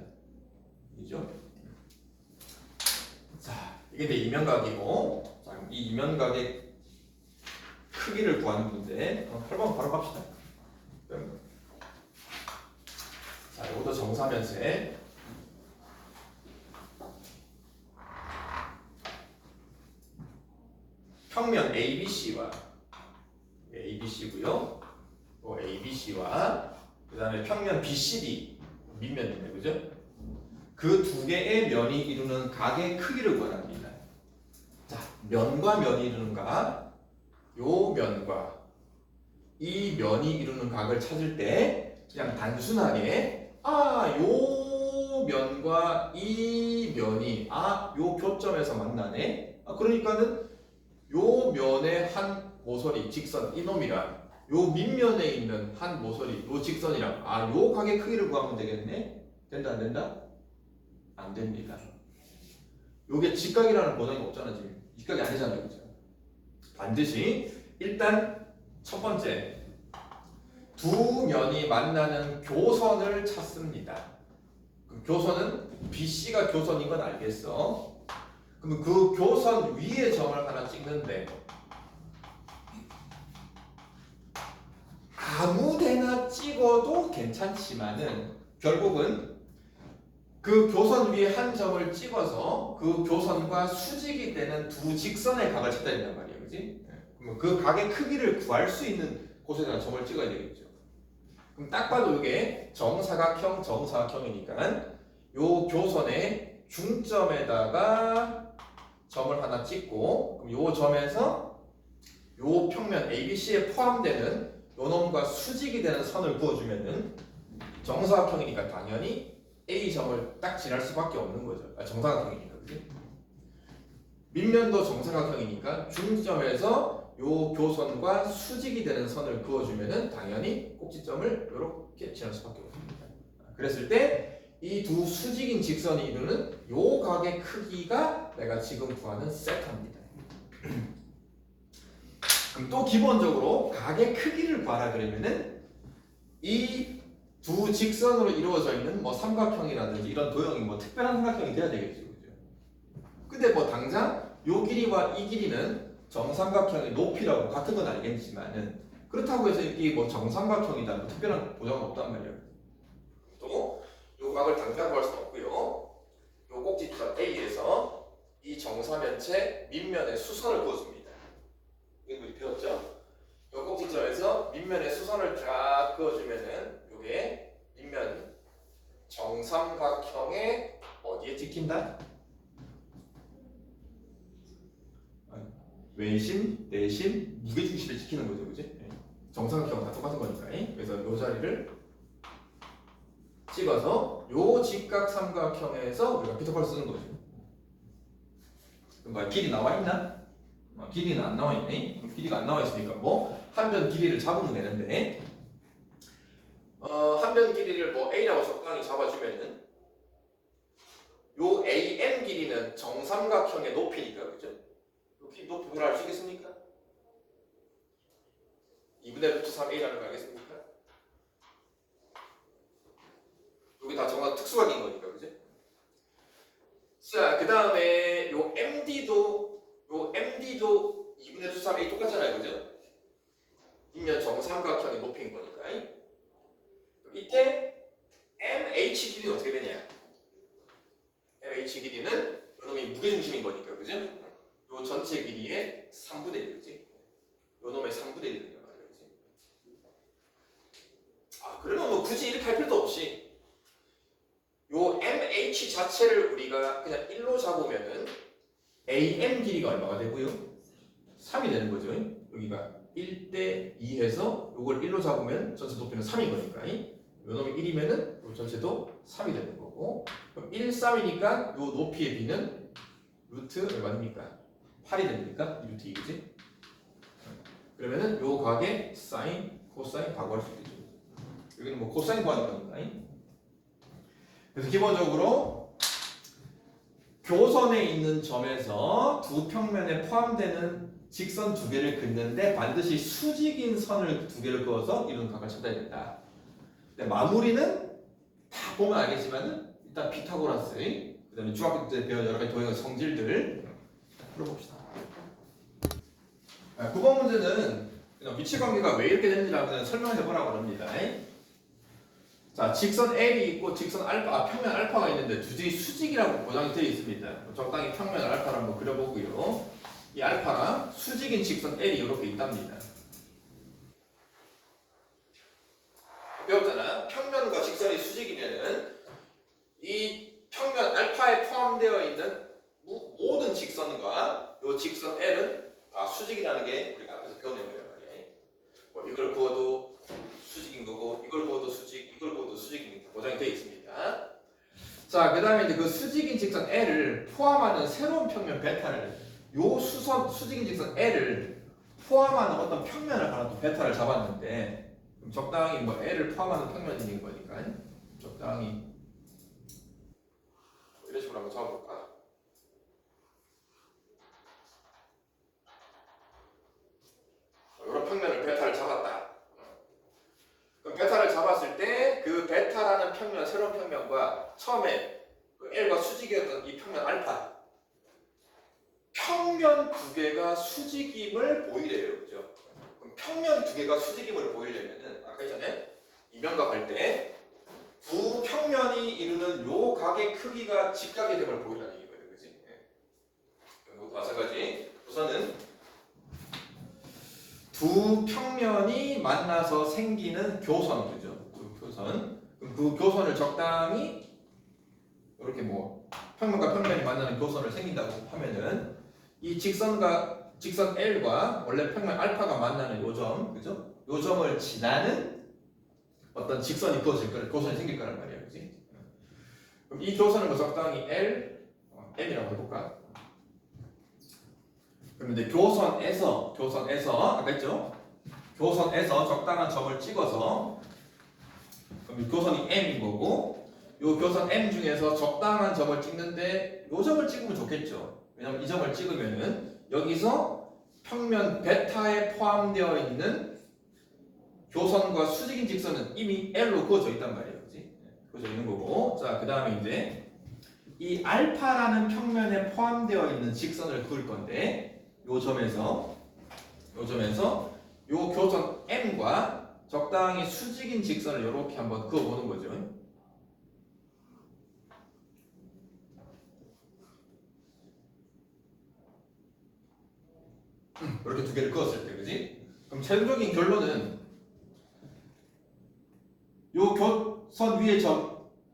그죠? 자, 이게 내 이면각이고, 자, 이 이면각의 크기를 구하는 문제. 8번 바로 갑시다. 자, 이것도 정사면체. 평면 ABC와 ABC고요. 또 ABC와 그 다음에 평면 BCD 밑면이네, 그죠? 그 두 개의 면이 이루는 각의 크기를 구합니다. 자, 면과 면이 이루는 각, 요 면과 이 면이 이루는 각을 찾을 때 그냥 단순하게 요 면과 이 면이 요 교점에서 만나네. 그러니까는 요 면의 한 모서리 직선 이놈이랑 요 밑면에 있는 한 모서리 요 직선이랑 요 각의 크기를 구하면 되겠네. 된다 안 된다? 안 됩니다. 요게 직각이라는 보장이 없잖아. 지금 직각이 아니잖아요, 그죠? 반드시 일단 첫 번째 두 면이 만나는 교선을 찾습니다. 그 교선은 BC가 교선인 건 알겠어. 그럼 그 교선 위에 점을 하나 찍는데 아무데나 찍어도 괜찮지만은 결국은 그 교선 위에 한 점을 찍어서 그 교선과 수직이 되는 두 직선의 각을 찾아야 된단 말이에요, 그지? 그러면 그 각의 크기를 구할 수 있는 곳에다가 점을 찍어야 되겠죠. 그럼 딱 봐도 이게 정사각형이니까 요 교선의 중점에다가 점을 하나 찍고 그럼 요 점에서 요 평면 ABC에 포함되는 요 놈과 수직이 되는 선을 그어주면은 정사각형이니까 당연히 A점을 딱 지날 수밖에 없는 거죠. 정사각형이니까, 그지? 밑면도 정사각형이니까 중점에서 요 교선과 수직이 되는 선을 그어주면은 당연히 꼭지점을 이렇게 지날 수밖에 없습니다. 그랬을 때 이 두 수직인 직선이 이루는 요 각의 크기가 내가 지금 구하는 세타입니다. 그럼 또 기본적으로 각의 크기를 구하라 그러면은 이 두 직선으로 이루어져 있는 뭐 삼각형이라든지 이런 도형이 뭐 특별한 삼각형이 돼야 되겠죠, 그죠? 근데 뭐 당장 요 길이와 이 길이는 정삼각형의 높이라고 같은 건 알겠지만은 그렇다고 해서 이게 뭐 정삼각형이다 뭐 특별한 보장은 없단 말이에요. 또 요 각을 당장 구할 수는 없고요. 요 꼭지점 A에서 이 정사면체 밑면에 수선을 그어줍니다. 이거 우리 배웠죠? 요 꼭지점에서 밑면에 수선을 쫙 그어주면은 요게 밑면 정삼각형의 어디에 찍힌다? 외심, 내심, 무게중심에 찍히는 거죠, 그지? 정삼각형 다 똑같은 거니까. 그래서 요 자리를 찍어서 요 직각삼각형에서 우리가 피터파를 쓰는 거죠. 그럼 뭐 길이 나와 있나? 길이는 안 나와 있네. 길이가 안 나와 있으니까 뭐 한 변 길이를 잡으면 되는데 한 변 길이를 뭐 A라고 적당히 잡아주면은 요 AM 길이는 정삼각형의 높이니까, 그죠? 높이 뭐라 할 수 있겠습니까? 2분의 루트 3A라는 거 알겠습니까? 여기 다 정말 특수각인 거니까, 그죠? 자, 그 다음에 요 MD도 2분의 루트 3A 똑같잖아요, 그죠? 이면 정삼각형의 높이인 거니까. 이때 MH 길이는 어떻게 되냐? MH 길이는 요놈이 무게중심인 거니까, 그죠? 요 전체 길이의 3분의 1, 그지? 요 놈의 3분의 1이니까 말이야, 그지? 그러면 뭐 굳이 이렇게 할 필요도 없이 자체를 우리가 그냥 1로 잡으면은 AM 길이가 얼마가 되고요? 3이 되는 거죠. 여기가 1대 2 해서 이걸 1로 잡으면 전체 높이는 3인 거니까. 요놈이 1이면은 요 전체도 3이 되는 거고. 그럼 1, 3이니까 요 높이의 b는 루트 얼마입니까? 8이 됩니까? 이 루트 2지? 그러면은 요 각의 사인, 코사인 다 구할 수 있겠죠. 여기는 뭐 코사인 구하는 거니까. 그래서 기본적으로 교선에 있는 점에서 두 평면에 포함되는 직선 두 개를 긋는데 반드시 수직인 선을 두 개를 그어서 이루는 각을 찾아야 된다. 근데 마무리는 다 보면 알겠지만은 일단 피타고라스, 그다음에 중학교 때 배운 여러 가지 도형의 성질들 풀어봅시다. 9번 문제는 위치 관계가 왜 이렇게 되는지를 설명해 보라고 합니다. 자, 직선 L이 있고 직선 알파, 평면 알파가 있는데 둘이 수직이라고 보장이 되어 있습니다. 적당히 평면 알파를 한번 그려보고요. 이 알파랑 수직인 직선 L이 이렇게 있답니다. 배웠잖아. 평면과 직선이 수직이면은 이 평면 알파에 포함되어 있는 모든 직선과 이 직선 L은 다 수직이라는 게 우리가 앞에서 배운 내용이란 말이야. 뭐 이걸 그어도 수직인 거고, 이걸 그어도 수직, 이걸 그어도 수직이니까 보장이 되어 있습니다. 자, 그 다음에 이제 그 수직인 직선 L을 포함하는 새로운 평면 베타를, 요 수직인 직선 L을 포함하는 어떤 평면을 하나 또 베타를 잡았는데, 그럼 적당히 뭐 L을 포함하는 평면인 거니까 적당히 이런 식으로 한번 잡아볼까? 이런 평면을 베타를 잡았다. 그럼 베타를 잡았을 때 그 베타라는 평면, 새로운 평면과 처음에 그 L과 수직이었던 이 평면 알파, 평면 두 개가 수직임을 보이래요, 그죠? 그럼 평면 두 개가 수직임을 보이려면은 아까 전에 이면각 할 때 두 평면이 이루는 요 각의 크기가 직각이 됨을 보이라는 얘기거든, 그지? 이것도 마찬가지. 우선은 두 평면이 만나서 생기는 교선, 그죠? 그 교선. 그럼 그 교선을 적당히 이렇게 뭐 평면과 평면이 만나는 교선을 생긴다고 하면은 이 직선 L과 원래 평면 알파가 만나는 요 점, 그죠? 요 점을 지나는 어떤 직선이 그어질 거라, 교선이 생길 거란 말이야, 그지? 그럼 이 교선을 뭐 적당히 M이라고 해볼까? 그럼 이제 교선에서 아까 했죠? 교선에서 적당한 점을 찍어서, 그럼 이 교선이 M인 거고, 요 교선 M 중에서 적당한 점을 찍는데 요 점을 찍으면 좋겠죠. 왜냐면 이 점을 찍으면은 여기서 평면 베타에 포함되어 있는 교선과 수직인 직선은 이미 L로 그어져 있단 말이에요, 그렇지? 그어져 있는 거고, 자, 그 다음에 이제 이 알파라는 평면에 포함되어 있는 직선을 그을 건데, 요 점에서 요 교선 M과 적당히 수직인 직선을 이렇게 한번 그어보는 거죠. 이렇게 두 개를 그었을 때, 그지? 그럼 최종적인 결론은 요 교선 위에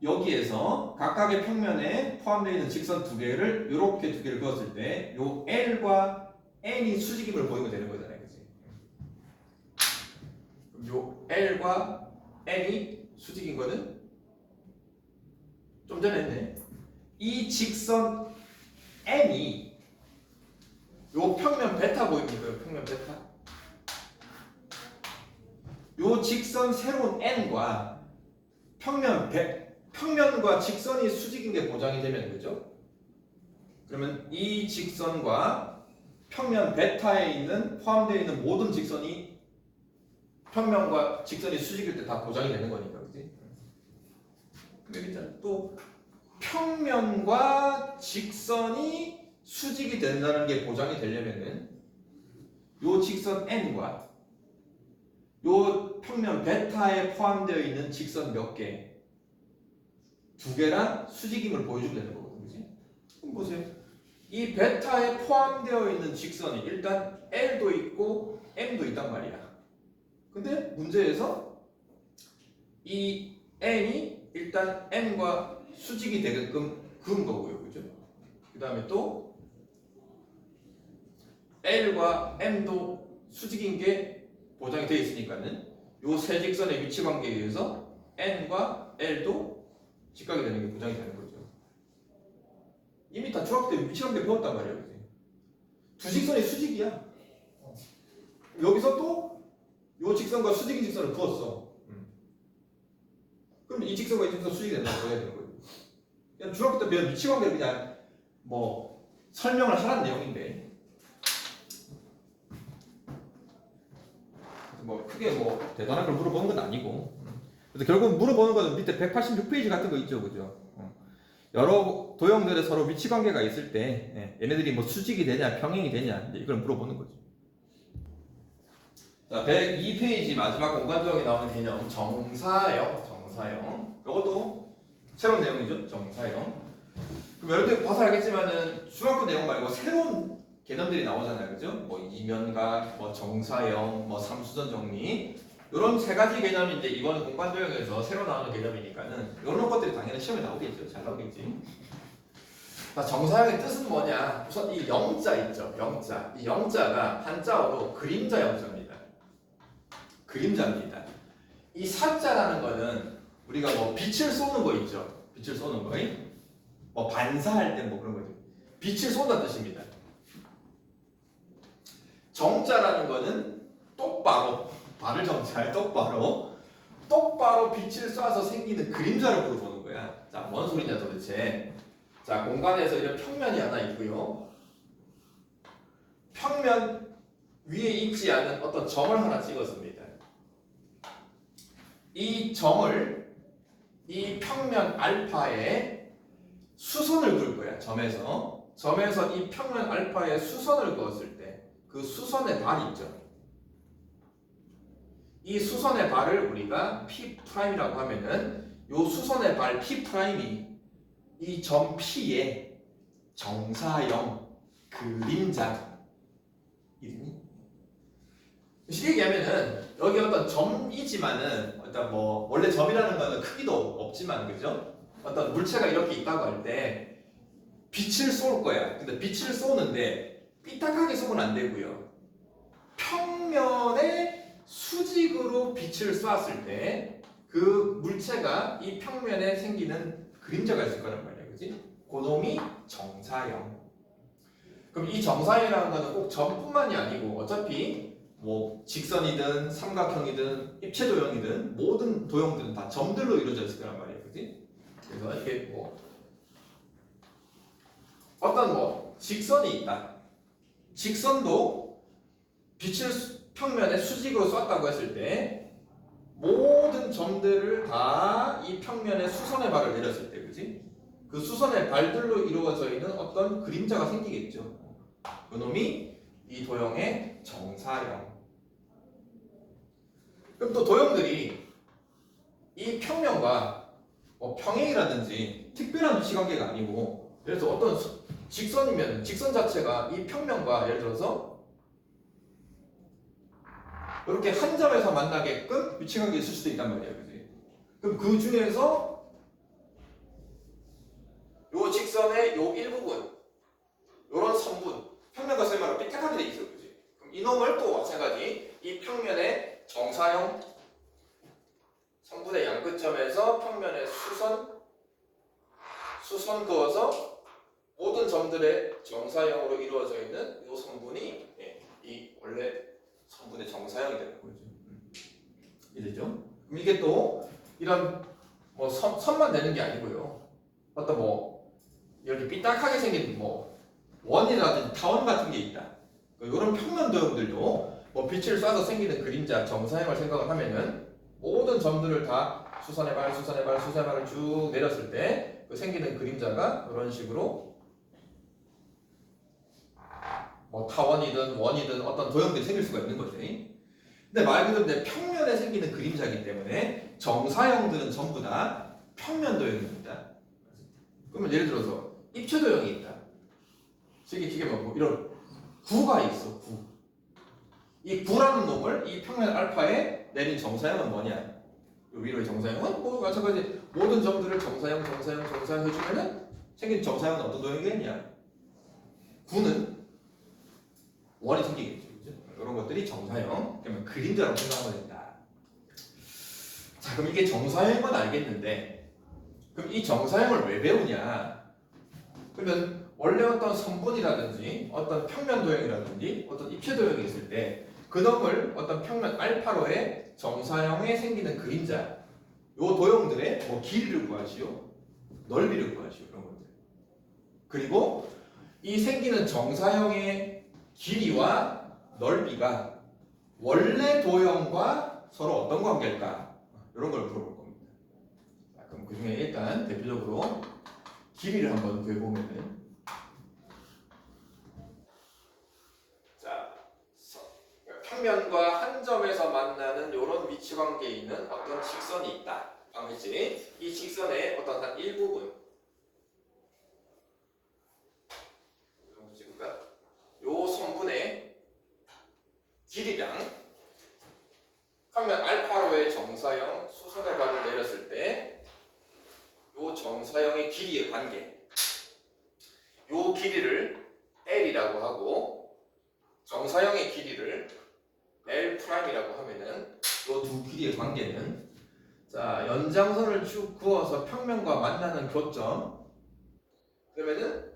여기에서 각각의 평면에 포함되어 있는 직선 두 개를 이렇게 두 개를 그었을 때 요 L과 N이 수직임을 보이게 되는 거잖아요, 그지? 그럼 요 L과 N이 수직인 거는 좀 전에 했네. 이 직선 N이 요 평면 베타 보입니까? 요 평면 베타. 요 직선 새로운 N과 평면과 직선이 수직인 게 보장이 되면, 그죠? 그러면 이 직선과 평면 베타에 있는 포함되어 있는 모든 직선이 평면과 직선이 수직일 때 다 보장이 되는 거니까, 그지? 근데 또 평면과 직선이 수직이 된다는 게 보장이 되려면은 요 직선 N과 요 평면 베타에 포함되어 있는 직선 몇 개, 두 개랑 수직임을 보여주면 되는 거거든, 그지? 그럼 보세요. 이 베타에 포함되어 있는 직선이 일단 L도 있고 M도 있단 말이야. 근데 문제에서 이 N이 일단 M과 수직이 되게끔 그은 거고요, 그죠? 그 다음에 또 L과 M도 수직인 게 보장이 되어 있으니까는 요 세 직선의 위치 관계에 의해서 N과 L도 직각이 되는 게 보장이 되는 거죠. 이미 다 중학교 때 위치 관계 배웠단 말이에요, 그지? 두 직선이 수직이야. 여기서 또 요 직선과 수직인 직선을 그었어. 그럼 이 직선과 이 직선 수직이 된다고 해야 되는 거예요. 그냥 중학교 때 배운 위치 관계를 그냥 뭐 설명을 하라는 내용인데 뭐 크게 뭐 대단한 걸 물어보는 건 아니고. 그래서 결국 물어보는 거는 밑에 186페이지 같은 거 있죠, 그죠? 여러 도형들의 서로 위치 관계가 있을 때 얘네들이 뭐 수직이 되냐 평행이 되냐 이걸 물어보는 거죠. 자, 102페이지 마지막 공간도형에 나오는 개념 정사형. 이것도 새로운 내용이죠, 정사형. 그럼 여러분들 봐서 알겠지만은 중학교 내용 말고 새로운 개념들이 나오잖아요, 그죠? 뭐 이면각, 뭐 정사형, 뭐 삼수전 정리 이런 세 가지 개념이 이제 이거는 공간도형에서 새로 나오는 개념이니까는 이런 것들이 당연히 시험에 나오겠죠, 잘 나오겠지. 자, 정사형의 뜻은 뭐냐? 우선 이 영자 있죠, 영자. 이 영자가 한자어로 그림자 영자입니다. 그림자입니다. 이 사자라는 거는 우리가 뭐 빛을 쏘는 거 있죠, 빛을 쏘는 거, 뭐 반사할 때 뭐 그런 거죠. 빛을 쏜다는 뜻입니다. 정자라는 거는 똑바로, 발을 정잘 똑바로 빛을 쏴서 생기는 그림자를 물어보는 거야. 자, 뭔 소리냐 도대체. 자, 공간에서 이런 평면이 하나 있고요. 평면 위에 있지 않은 어떤 점을 하나 찍었습니다. 이 점을 이 평면 알파에 수선을 그을 거야. 점에서 이 평면 알파에 수선을 그었을 때 그 수선의 발이 있죠. 이 수선의 발을 우리가 P'이라고 하면은 요 수선의 발 P'이 이 점 P의 정사형 그림자 이름이 쉽게 얘기하면은 여기 어떤 점이지만은 일단 뭐 원래 점이라는 거는 크기도 없지만 그죠? 어떤 물체가 이렇게 있다고 할 때 빛을 쏠 거야. 근데 빛을 쏘는데 삐딱하게 쏘면 안 되고요. 평면에 수직으로 빛을 쐈을 때 그 물체가 이 평면에 생기는 그림자가 있을 거란 말이야, 그렇지? 그놈이 정사형. 그럼 이 정사형이라는 거는 꼭 점뿐만이 아니고 어차피 뭐 직선이든 삼각형이든 입체도형이든 모든 도형들은 다 점들로 이루어져 있을 거란 말이야, 그렇지? 그래서 이게 뭐 어떤 뭐 직선이 있다. 직선도 빛을 평면에 수직으로 쐈다고 했을 때 모든 점들을 다 이 평면에 수선의 발을 내렸을 때, 그지? 그 수선의 발들로 이루어져 있는 어떤 그림자가 생기겠죠. 그놈이 이 도형의 정사형. 그럼 또 도형들이 이 평면과 뭐 평행이라든지 특별한 위치 관계가 아니고, 그래서 어떤 직선이면 직선 자체가 이 평면과 예를 들어서 이렇게 한 점에서 만나게끔 위치관계가 있을 수도 있단 말이야, 그지? 그럼 그 중에서 요 직선의 요 일부분, 요런 선분, 평면과 셈으로 삐딱하게 돼 있어, 그지? 그럼 이놈을 또 마찬가지 이 평면의 정사형 선분의 양끝점에서 평면의 수선 그어서 모든 점들의 정사형으로 이루어져 있는 요 선분이 이 원래 선분의 정사형이 되는 거죠. 이해되죠? 그럼 이게 또 이런 뭐 선만 되는 게 아니고요. 어떤 뭐 이렇게 삐딱하게 생긴 뭐 원이라든지 타원 같은 게 있다. 이런 평면 도형들도 뭐 빛을 쏴서 생기는 그림자 정사형을 생각을 하면은 모든 점들을 다 수선의 발을 쭉 내렸을 때 그 생기는 그림자가 이런 식으로 뭐 타원이든 원이든 어떤 도형들이 생길 수가 있는 거지. 근데 말 그대로 내 평면에 생기는 그림자이기 때문에 정사형들은 전부 다 평면 도형입니다. 그러면 예를 들어서 입체 도형이 있다. 기계 뭐 이런 구가 있어. 구. 이 구라는 놈을 이 평면 알파에 내린 정사형은 뭐냐? 요 위로의 정사형은 뭐 마찬가지 모든 점들을 정사형 해주면은 생긴 정사형은 어떤 도형이겠냐? 9는 원이 생기겠죠. 그죠? 이런 것들이 정사형. 그러면 그림자라고 생각하면 된다. 자, 그럼 이게 정사형인 건 알겠는데, 그럼 이 정사형을 왜 배우냐? 그러면 원래 어떤 선분이라든지 어떤 평면 도형이라든지 어떤 입체 도형이 있을 때 그놈을 어떤 평면 알파로의 정사형에 생기는 그림자, 요 도형들의 뭐 길이를 구하시오, 넓이를 구하시오, 그런 것들. 그리고 이 생기는 정사형의 길이와 넓이가 원래 도형과 서로 어떤 관계일까? 이런 걸 물어볼 겁니다. 자, 그럼 그 중에 일단 대표적으로 길이를 한번 구해보면은, 자, 평면과 한 점에서 만나는 이런 위치 관계에 있는 어떤 직선이 있다. 방금이지? 이 직선의 어떤 한 일부분, 요 선분의 길이랑 평면 알파로의 정사형 수선의 반을 내렸을 때 요 정사형의 길이의 관계, 요 길이를 L이라고 하고 정사형의 길이를 L'이라고 하면은 요 두 길이의 관계는, 자, 연장선을 쭉 그어서 평면과 만나는 교점, 그러면은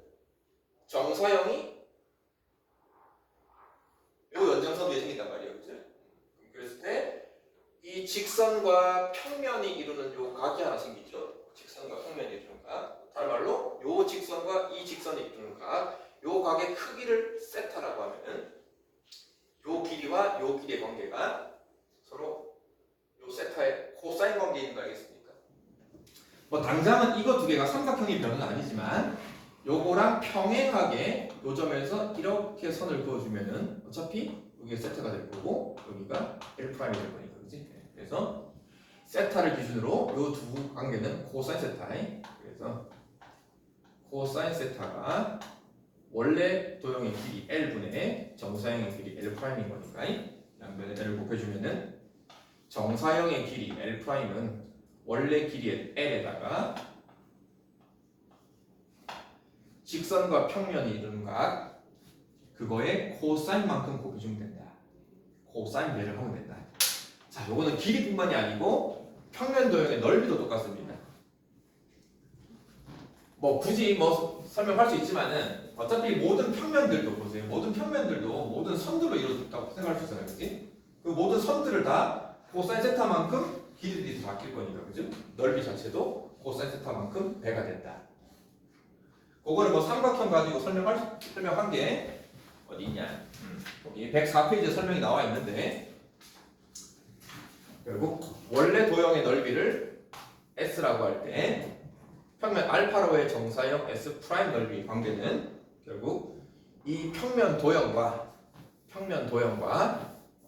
정사형이 요 연장선 위에 생긴단 말이에요. 그죠? 그랬을 때 이 직선과 평면이 이루는 요 각이 하나 생기죠. 직선과 평면이 이루는 각. 다른 말로 요 직선과 이 직선이 이루는 각. 요 각의 크기를 세타라고 하면은 요 길이와 요 길이의 관계가 서로 요 세타의 코사인 관계에 있는 거 알겠습니까? 뭐 당장은 이거 두 개가 삼각형의 변은 아니지만 요거랑 평행하게 요 점에서 이렇게 선을 그어주면은 어차피 여기가 세타가 될 거고 여기가 L'이 될 거니까, 그렇지? 그래서 세타를 기준으로 요 두 관계는 코사인 세타에, 그래서 코사인 세타가 원래 도형의 길이 L분의 정사형의 길이 L'인 거니까 양변에 L을 곱해주면은 정사형의 길이 L'은 원래 길이의 L에다가 직선과 평면이 이루는 각, 그거에 코사인만큼 곱해주면 된다. 코사인 배를 하면 된다. 자, 요거는 길이뿐만이 아니고 평면 도형의 넓이도 똑같습니다. 뭐 굳이 뭐 설명할 수 있지만은 어차피 모든 평면들도 보세요. 모든 평면들도 모든 선들로 이루어졌다고 생각할 수 있어요. 그렇지? 그 모든 선들을 다 코사인 세타만큼 길이들이 바뀔 거니까, 그죠? 넓이 자체도 코사인 세타만큼 배가 된다. 그거를 뭐 삼각형 가지고 설명한 게 어디 있냐? 여기 104페이지에 설명이 나와 있는데, 결국 원래 도형의 넓이를 S라고 할 때 평면 알파로의 정사형 S 프라임 넓이 관계는 결국 이 평면 도형과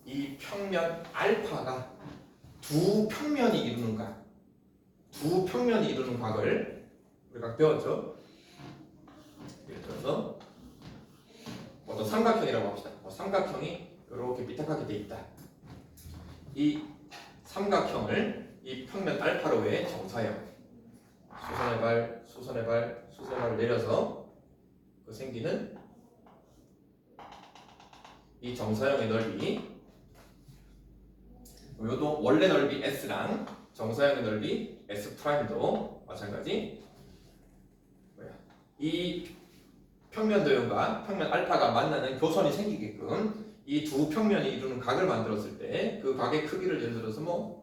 이 평면 알파가 두 평면이 이루는 각을 우리가 배웠죠. 예를 들어서 어떤 삼각형이라고 합시다. 삼각형이 이렇게 삐딱하게 돼 있다. 이 삼각형을 이 평면 알파로의 정사형 수선의 발을 내려서 그 생기는 이 정사형의 넓이, 요도 원래 넓이 S랑 정사형의 넓이 S'도 마찬가지. 이 평면 도형과 평면 알파가 만나는 교선이 생기게끔 이 두 평면이 이루는 각을 만들었을 때 그 각의 크기를 예를 들어서 뭐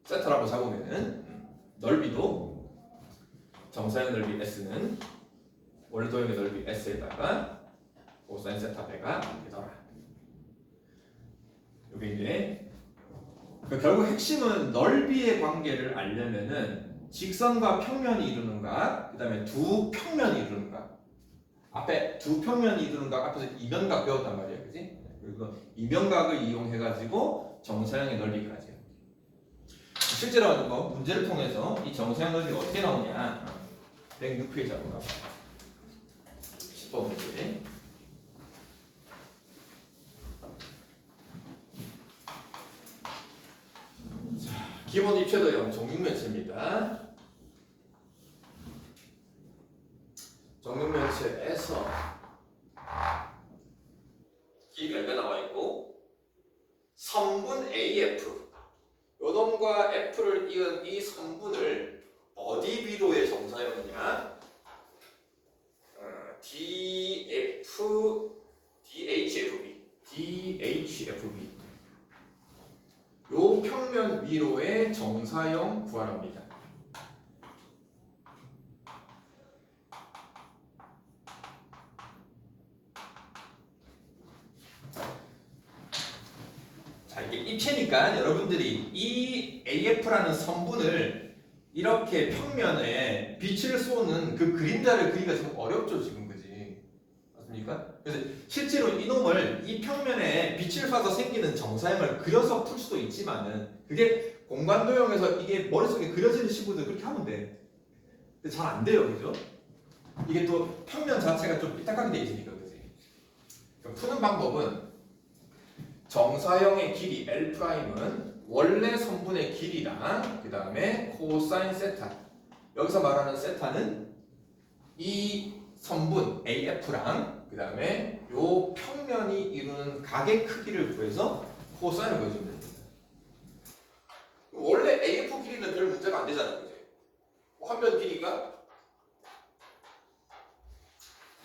세타라고 잡으면은 넓이도 정사형 넓이 S는 원래 도형의 넓이 S에다가 코사인 세타 배가 되더라. 이게 이제 결국 핵심은 넓이의 관계를 알려면은 직선과 평면이 이루는 각, 그 다음에 두 평면이 이루는 각. 앞에 두 평면이 이루는 각 앞에서 이면각 배웠단 말이야, 그지? 그리고 이면각을 이용해가지고 정사형의 넓이를 하죠. 실제로 뭐 문제를 통해서 이 정사형 넓이가 어떻게 나오냐? 106페이지 한번 가봐. 10번 문제. 기본 입체도형 정육면체입니다. 정육면체에서 길이가 이렇게 나와 있고 선분 AF 요놈과 F를 이은 이 선분을 어디 비로의 정사형이냐? DHFB 요 평면 위로의 정사형 구하랍니다. 자, 이게 입체니까 여러분들이 이 AF라는 선분을 이렇게 평면에 빛을 쏘는 그 그림자를 그리기가 좀 어렵죠, 지금, 그지? 맞습니까? 그래서 실제로 이놈을 이 평면에 빛을 쏴서 생기는 정사형을 그려서 풀 수도 있지만은 그게 공간도형에서 이게 머릿속에 그려지는 식으로 그렇게 하면 돼. 근데 잘 안 돼요, 그죠? 이게 또 평면 자체가 좀 삐딱하게 돼 있으니까, 그지? 그럼 푸는 방법은 정사형의 길이 L'은 원래 선분의 길이랑 그 다음에 코사인 세타 여기서 말하는 세타는 이 선분 AF랑 그 다음에 요 평면이 이루는 각의 크기를 구해서 코사인을 구해주면 됩니다. 원래 AF 길이는 별 문제가 안 되잖아요, 그지? 화면 길이가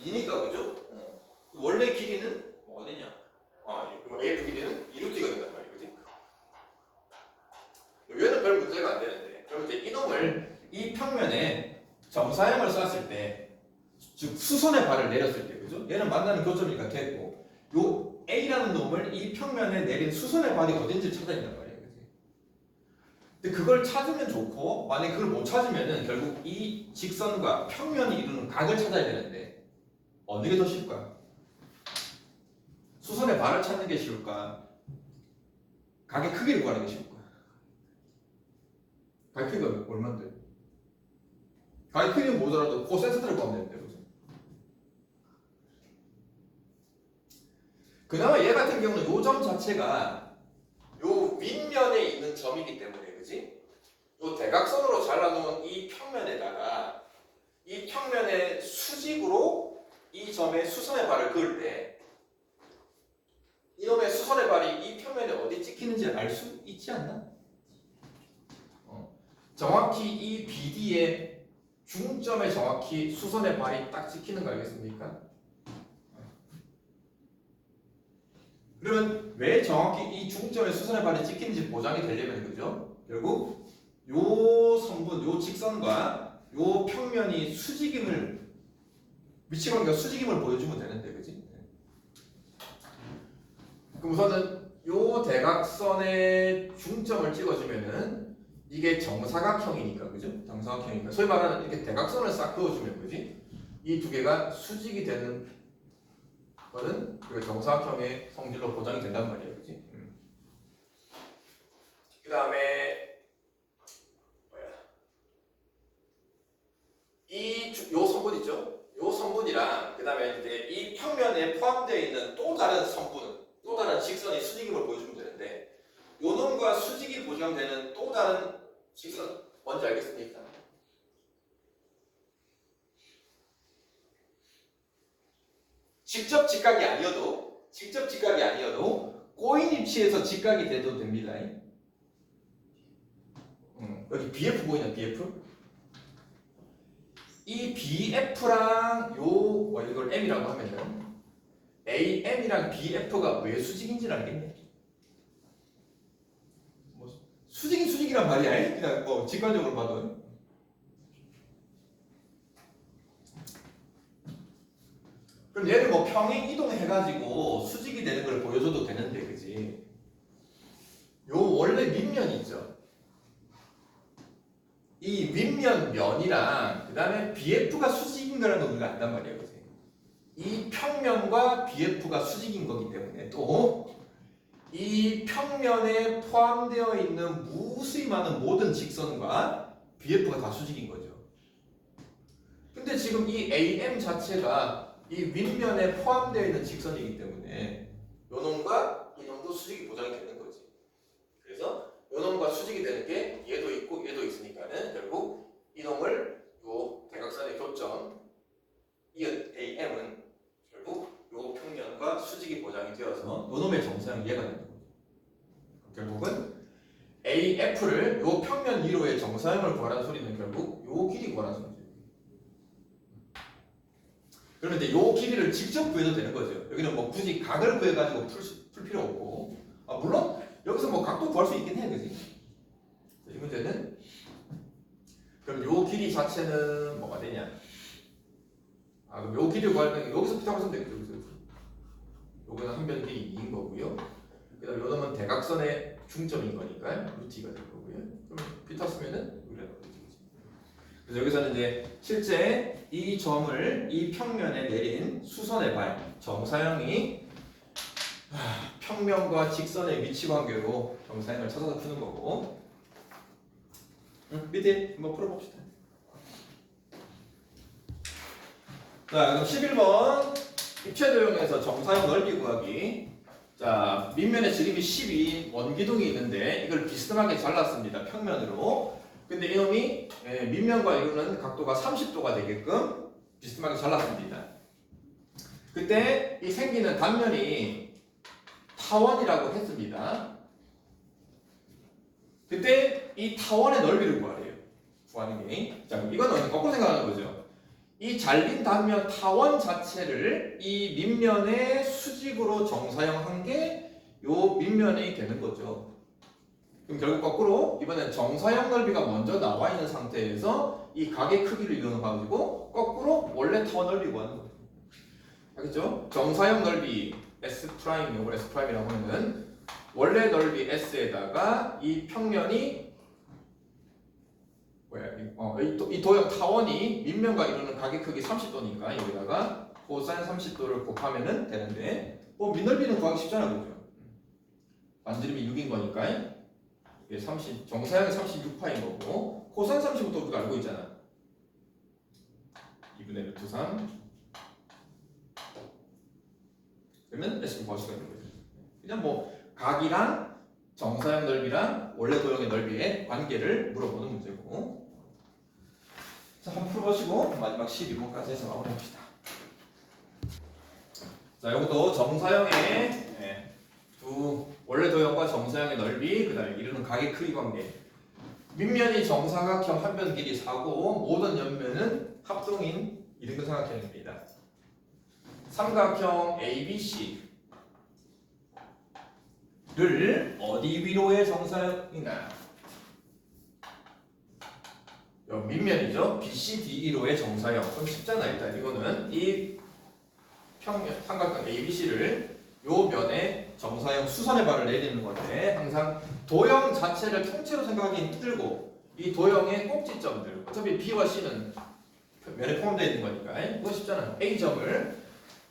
2니까, 그죠? 원래 길이는 어디냐? AF 길이는 2루트가 된단 말이에요, 그지? 얘는 별 문제가 안 되는데, 그럼 이제 이놈을 이 평면에 정사형을 쐈을 때, 즉 수선의 발을 내렸을 때, 그죠? 얘는 만나는 교점이니까 됐고, 요 A라는 놈을 이 평면에 내린 수선의 발이 어딘지 찾아야 된단 말이에요, 그지? 근데 그걸 찾으면 좋고, 만약에 그걸 못 찾으면은 결국 이 직선과 평면이 이루는 각을 찾아야 되는데, 어느 게 더 쉽을까요? 수선의 발을 찾는 게 쉬울까? 각의 크기를 구하는 게 쉬울까? 각의 크기가 얼마인데? 각의 크기는 모자라도 코센터를 구하면 되는데, 그죠? 그나마 얘 같은 경우는 요 점 자체가 요 윗면에 있는 점이기 때문에, 그지? 요 대각선으로 잘라놓은 이 평면에다가 이 평면의 수직으로 이 점에 수선의 발을 그을 때 이놈의 수선의 발이 이 평면에 어디 찍히는지 알 수 있지 않나? 정확히 이 BD의 중점에 정확히 수선의 발이 딱 찍히는 거 알겠습니까? 그러면 왜 정확히 이 중점에 수선의 발이 찍히는지 보장이 되려면, 그죠? 결국 요 선분, 요 직선과 요 평면이 수직임을 위치관계가 수직임을 보여주면 되는데, 그지? 그럼 우선은 요 대각선의 중점을 찍어주면은 이게 정사각형이니까, 그죠? 정사각형이니까 소위 말하는 이렇게 대각선을 싹 그어주면, 그지? 이 두 개가 수직이 되는 거는 그 정사각형의 성질로 보장이 된단 말이에요, 그지? 그 다음에 요 선분 있죠? 요 선분이랑 그 다음에 이제 이 평면에 포함되어 있는 또 다른 선분, 또 다른 직선이 수직임을 보여주면 되는데 요 놈과 수직이 보장되는 또 다른 직선 뭔지 알겠습니까? 직접 직각이 아니어도 꼬인 위치에서 직각이 돼도 됩니다. 여기 BF 보이냐, BF? 이 BF랑 이걸 M이라고 하면은 AM이랑 BF가 왜 수직인지를 알겠네. 수직인 수직이란 말이야. 그냥 직관적으로 봐도. 그럼 얘를 평행 이동해가지고 수직이 되는 걸 보여줘도 되는데, 그지? 요 원래 밑면 있죠. 이 윗면 면이랑 그 다음에 BF가 수직인 거라는 걸 우리가 안단 말이에요, 그지? 이 평면과 BF가 수직인 거기 때문에 또 이 평면에 포함되어 있는 무수히 많은 모든 직선과 BF가 다 수직인 거죠. 근데 지금 이 AM 자체가 이 윗면에 포함되어 있는 직선이기 때문에 요놈과 이놈도 수직이 보장이 되는 거지. 그래서 요 놈과 수직이 되는 게 얘도 있고 얘도 있으니까는 결국 이 놈을 요 대각선의 교점 이은 AM은 결국 요 평면과 수직이 보장이 되어서 요 놈의 정사형이 얘가 되는 거죠. 결국은 AF를 요 평면 위로의 정사형을 구하라는 소리는 결국 요 길이 구하라는 소리죠. 그러면 이제 요 길이를 직접 구해도 되는 거죠. 여기는 뭐 굳이 각을 구해가지고 풀 필요 없고, 물론 여기서 뭐 각도 구할 수 있긴 해, 그지? 이 문제는 그럼 요 길이 자체는 뭐가 되냐? 그럼 요 길이를 구하려면 여기서 피타고라스 쓰면 되겠죠, 여기서. 요거는 한 변 길이 2인 거고요. 그다음 요 놈은 대각선의 중점인 거니까 루트가 될 거고요. 그럼 피타 쓰면은 여기가 되겠지. 그래서 여기서는 이제 실제 이 점을 이 평면에 내린 수선의 발 정사형이 평면과 직선의 위치 관계로 정사형을 찾아서 푸는 거고. 밑에 한번 풀어봅시다. 자, 그럼 11번 입체도형에서 정사형 넓이 구하기. 자, 밑면의 지름이 12 원기둥이 있는데 이걸 비스듬하게 잘랐습니다. 평면으로. 근데 이놈이 밑면과 이루는 각도가 30도가 되게끔 비스듬하게 잘랐습니다. 그때 이 생기는 단면이 타원이라고 했습니다. 그때 이 타원의 넓이를 구하래요. 구하는 게. 자, 이거는 거꾸로 생각하는 거죠. 이 잘린 단면 타원 자체를 이 밑면의 수직으로 정사형한 게 요 밑면이 되는 거죠. 그럼 결국 거꾸로 이번엔 정사형 넓이가 먼저 나와 있는 상태에서 이 각의 크기를 이용해가지고 거꾸로 원래 타원 넓이 구하는 거죠. 알겠죠? 정사형 넓이 S 프라임, 요걸 S 프라임이라고 하면은 원래 넓이 S에다가 이 평면이 이 도형 타원이 밑면과 이루는 각의 크기 30도니까 여기다가 코사인 30도를 곱하면은 되는데 뭐 밑넓이는 구하기 쉽잖아, 그죠? 반지름이 6인 거니까 이게 30 정사형이 36파인 거고 코사인 30도 우리가 알고 있잖아. 2분의 루트 3 그러면 S를 구할 수가 있는 거죠. 그냥 뭐 각이랑 정사형 넓이랑 원래 도형의 넓이의 관계를 물어보는 문제고. 자, 한번 풀어보시고 마지막 12번까지 해서 마무리합시다. 자, 이것도 정사형의 두 원래 도형과 정사형의 넓이, 그 다음에 이루는 각의 크기 관계. 밑면이 정사각형 한 변 길이 4고 모든 옆면은 합동인 이등변 삼각형입니다. 삼각형 ABC를 어디 위로의 정사형이나 밑면이죠. BCDE로의 정사형. 그럼 쉽잖아. 일단 이거는 이 평면 삼각형 ABC를 요 면에 정사형 수선의 발을 내리는 건데 항상 도형 자체를 통째로 생각하기 힘들고 이 도형의 꼭지점들 어차피 B와 C는 면에 포함되어 있는 거니까 이거 쉽잖아. A점을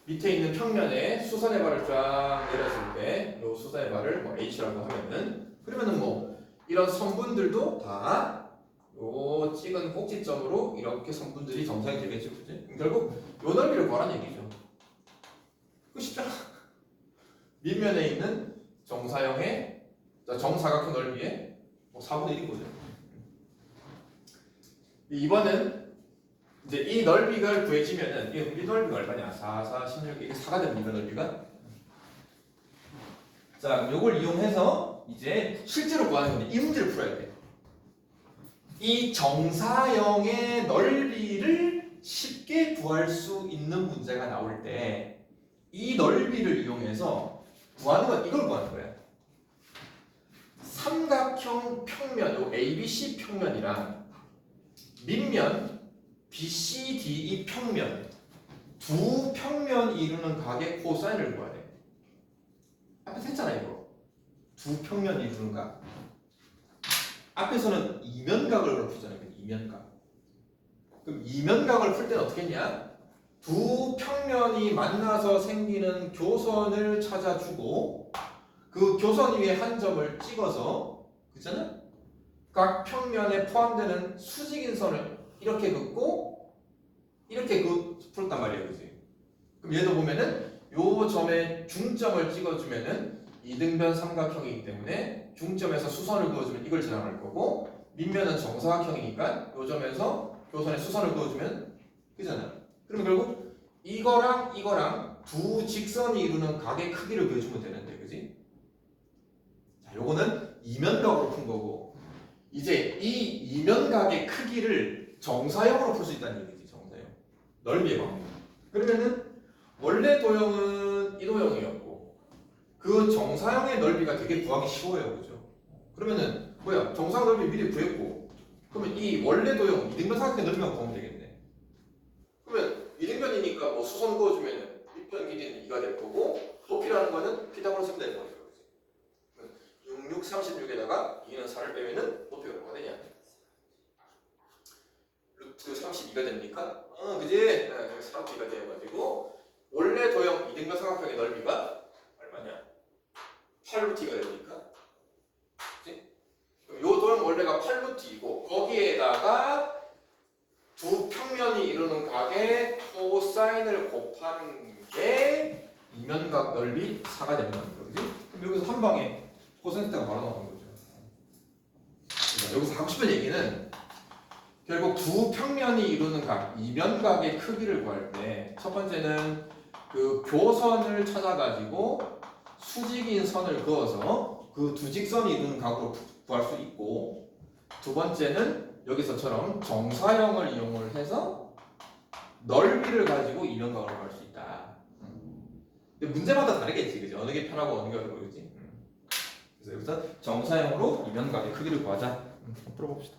밑에 있는 평면에 수선의 발을 쫙 내렸을 때 요 수선의 발을 뭐 H라고 하면은 그러면은 뭐 이런 선분들도 다 요 찍은 꼭지점으로 이렇게 선분들이 정사형이 되겠죠, 그치? 결국 요 넓이를 구하라는 얘기죠. 그거 쉽잖아. 밑면에 있는 정사형의 정사각형 넓이의 뭐 4분의 1인 거죠. 이번은 이제 이 넓이가 구해지면은 이 넓이가 얼마냐? 4, 4, 16 이게 4가 됩니다. 넓이가. 자, 그럼 요걸 이용해서 이제 실제로 구하는 건데 이 문제를 풀어야 돼. 이 정사형의 넓이를 쉽게 구할 수 있는 문제가 나올 때 이 넓이를 이용해서 구하는 건 이걸 구하는 거야. 삼각형 평면, 요 ABC 평면이랑 밑면 BCDE 평면 두 평면이 이루는 각의 코사인을 구해야 돼. 앞에서 했잖아 이거. 두 평면이 이루는 각. 앞에서는 이면각을 풀잖아요. 이면각. 그럼 이면각을 풀 때는 어떻게 했냐? 두 평면이 만나서 생기는 교선을 찾아주고 그 교선 위에 한 점을 찍어서 그렇잖아? 각 평면에 포함되는 수직인 선을 이렇게 긋고 이렇게 풀었단 말이에요, 그지? 그럼 얘도 보면은 요 점에 중점을 찍어주면은 이등변 삼각형이기 때문에 중점에서 수선을 그어주면 이걸 지나갈 거고 밑면은 정사각형이니까 요 점에서 교선에 수선을 그어주면 그잖아. 그러면 결국 이거랑 두 직선이 이루는 각의 크기를 그려주면 되는데, 그지? 자, 요거는 이면각으로 푼 거고 이제 이 이면각의 크기를 정사형으로 풀 수 있다는 얘기지. 정사형 넓이의 관계. 그러면은 원래 도형은 이 도형이었고 그 정사형의 넓이가 되게 구하기 쉬워요, 그죠? 그러면은 뭐야? 정사형 넓이 미리 구했고 그러면 이 원래 도형 이등변 삼각형의 넓이만 구하면 되겠네. 그러면 이등변이니까 뭐 수선 그어주면은 밑변 길이는 2가 될 거고 높이라는 거는 피타고라스 쓰면 되는 거죠. 66, 36에다가 2는 4를 빼면은 높이가 얼마가 되냐? 루트 32가 됩니까? 그지? 네, 4T가 되어가지고 원래 도형 이등변 삼각형의 넓이가 얼마냐? 8루트가 됩니까? 그치? 그럼 요 도형 원래가 8루트이고 거기에다가 두 평면이 이루는 각의 코사인을 곱하는 게 이면각 넓이 4가 되는 거죠. 그치? 그럼 여기서 한 방에 코사인 θ가 바로 나오는 거죠. 그러니까 여기서 하고 싶은 얘기는 결국 두 평면이 이루는 각, 이면각의 크기를 구할 때 첫 번째는 그 교선을 찾아가지고 수직인 선을 그어서 그 두 직선이 이루는 각으로 구할 수 있고 두 번째는 여기서처럼 정사형을 이용을 해서 넓이를 가지고 이면각으로 구할 수 있다. 근데 문제마다 다르겠지, 그지? 어느 게 편하고 어느 게 어려워, 그지? 그래서 여기서 정사형으로 이면각의 크기를 구하자. 풀어봅시다.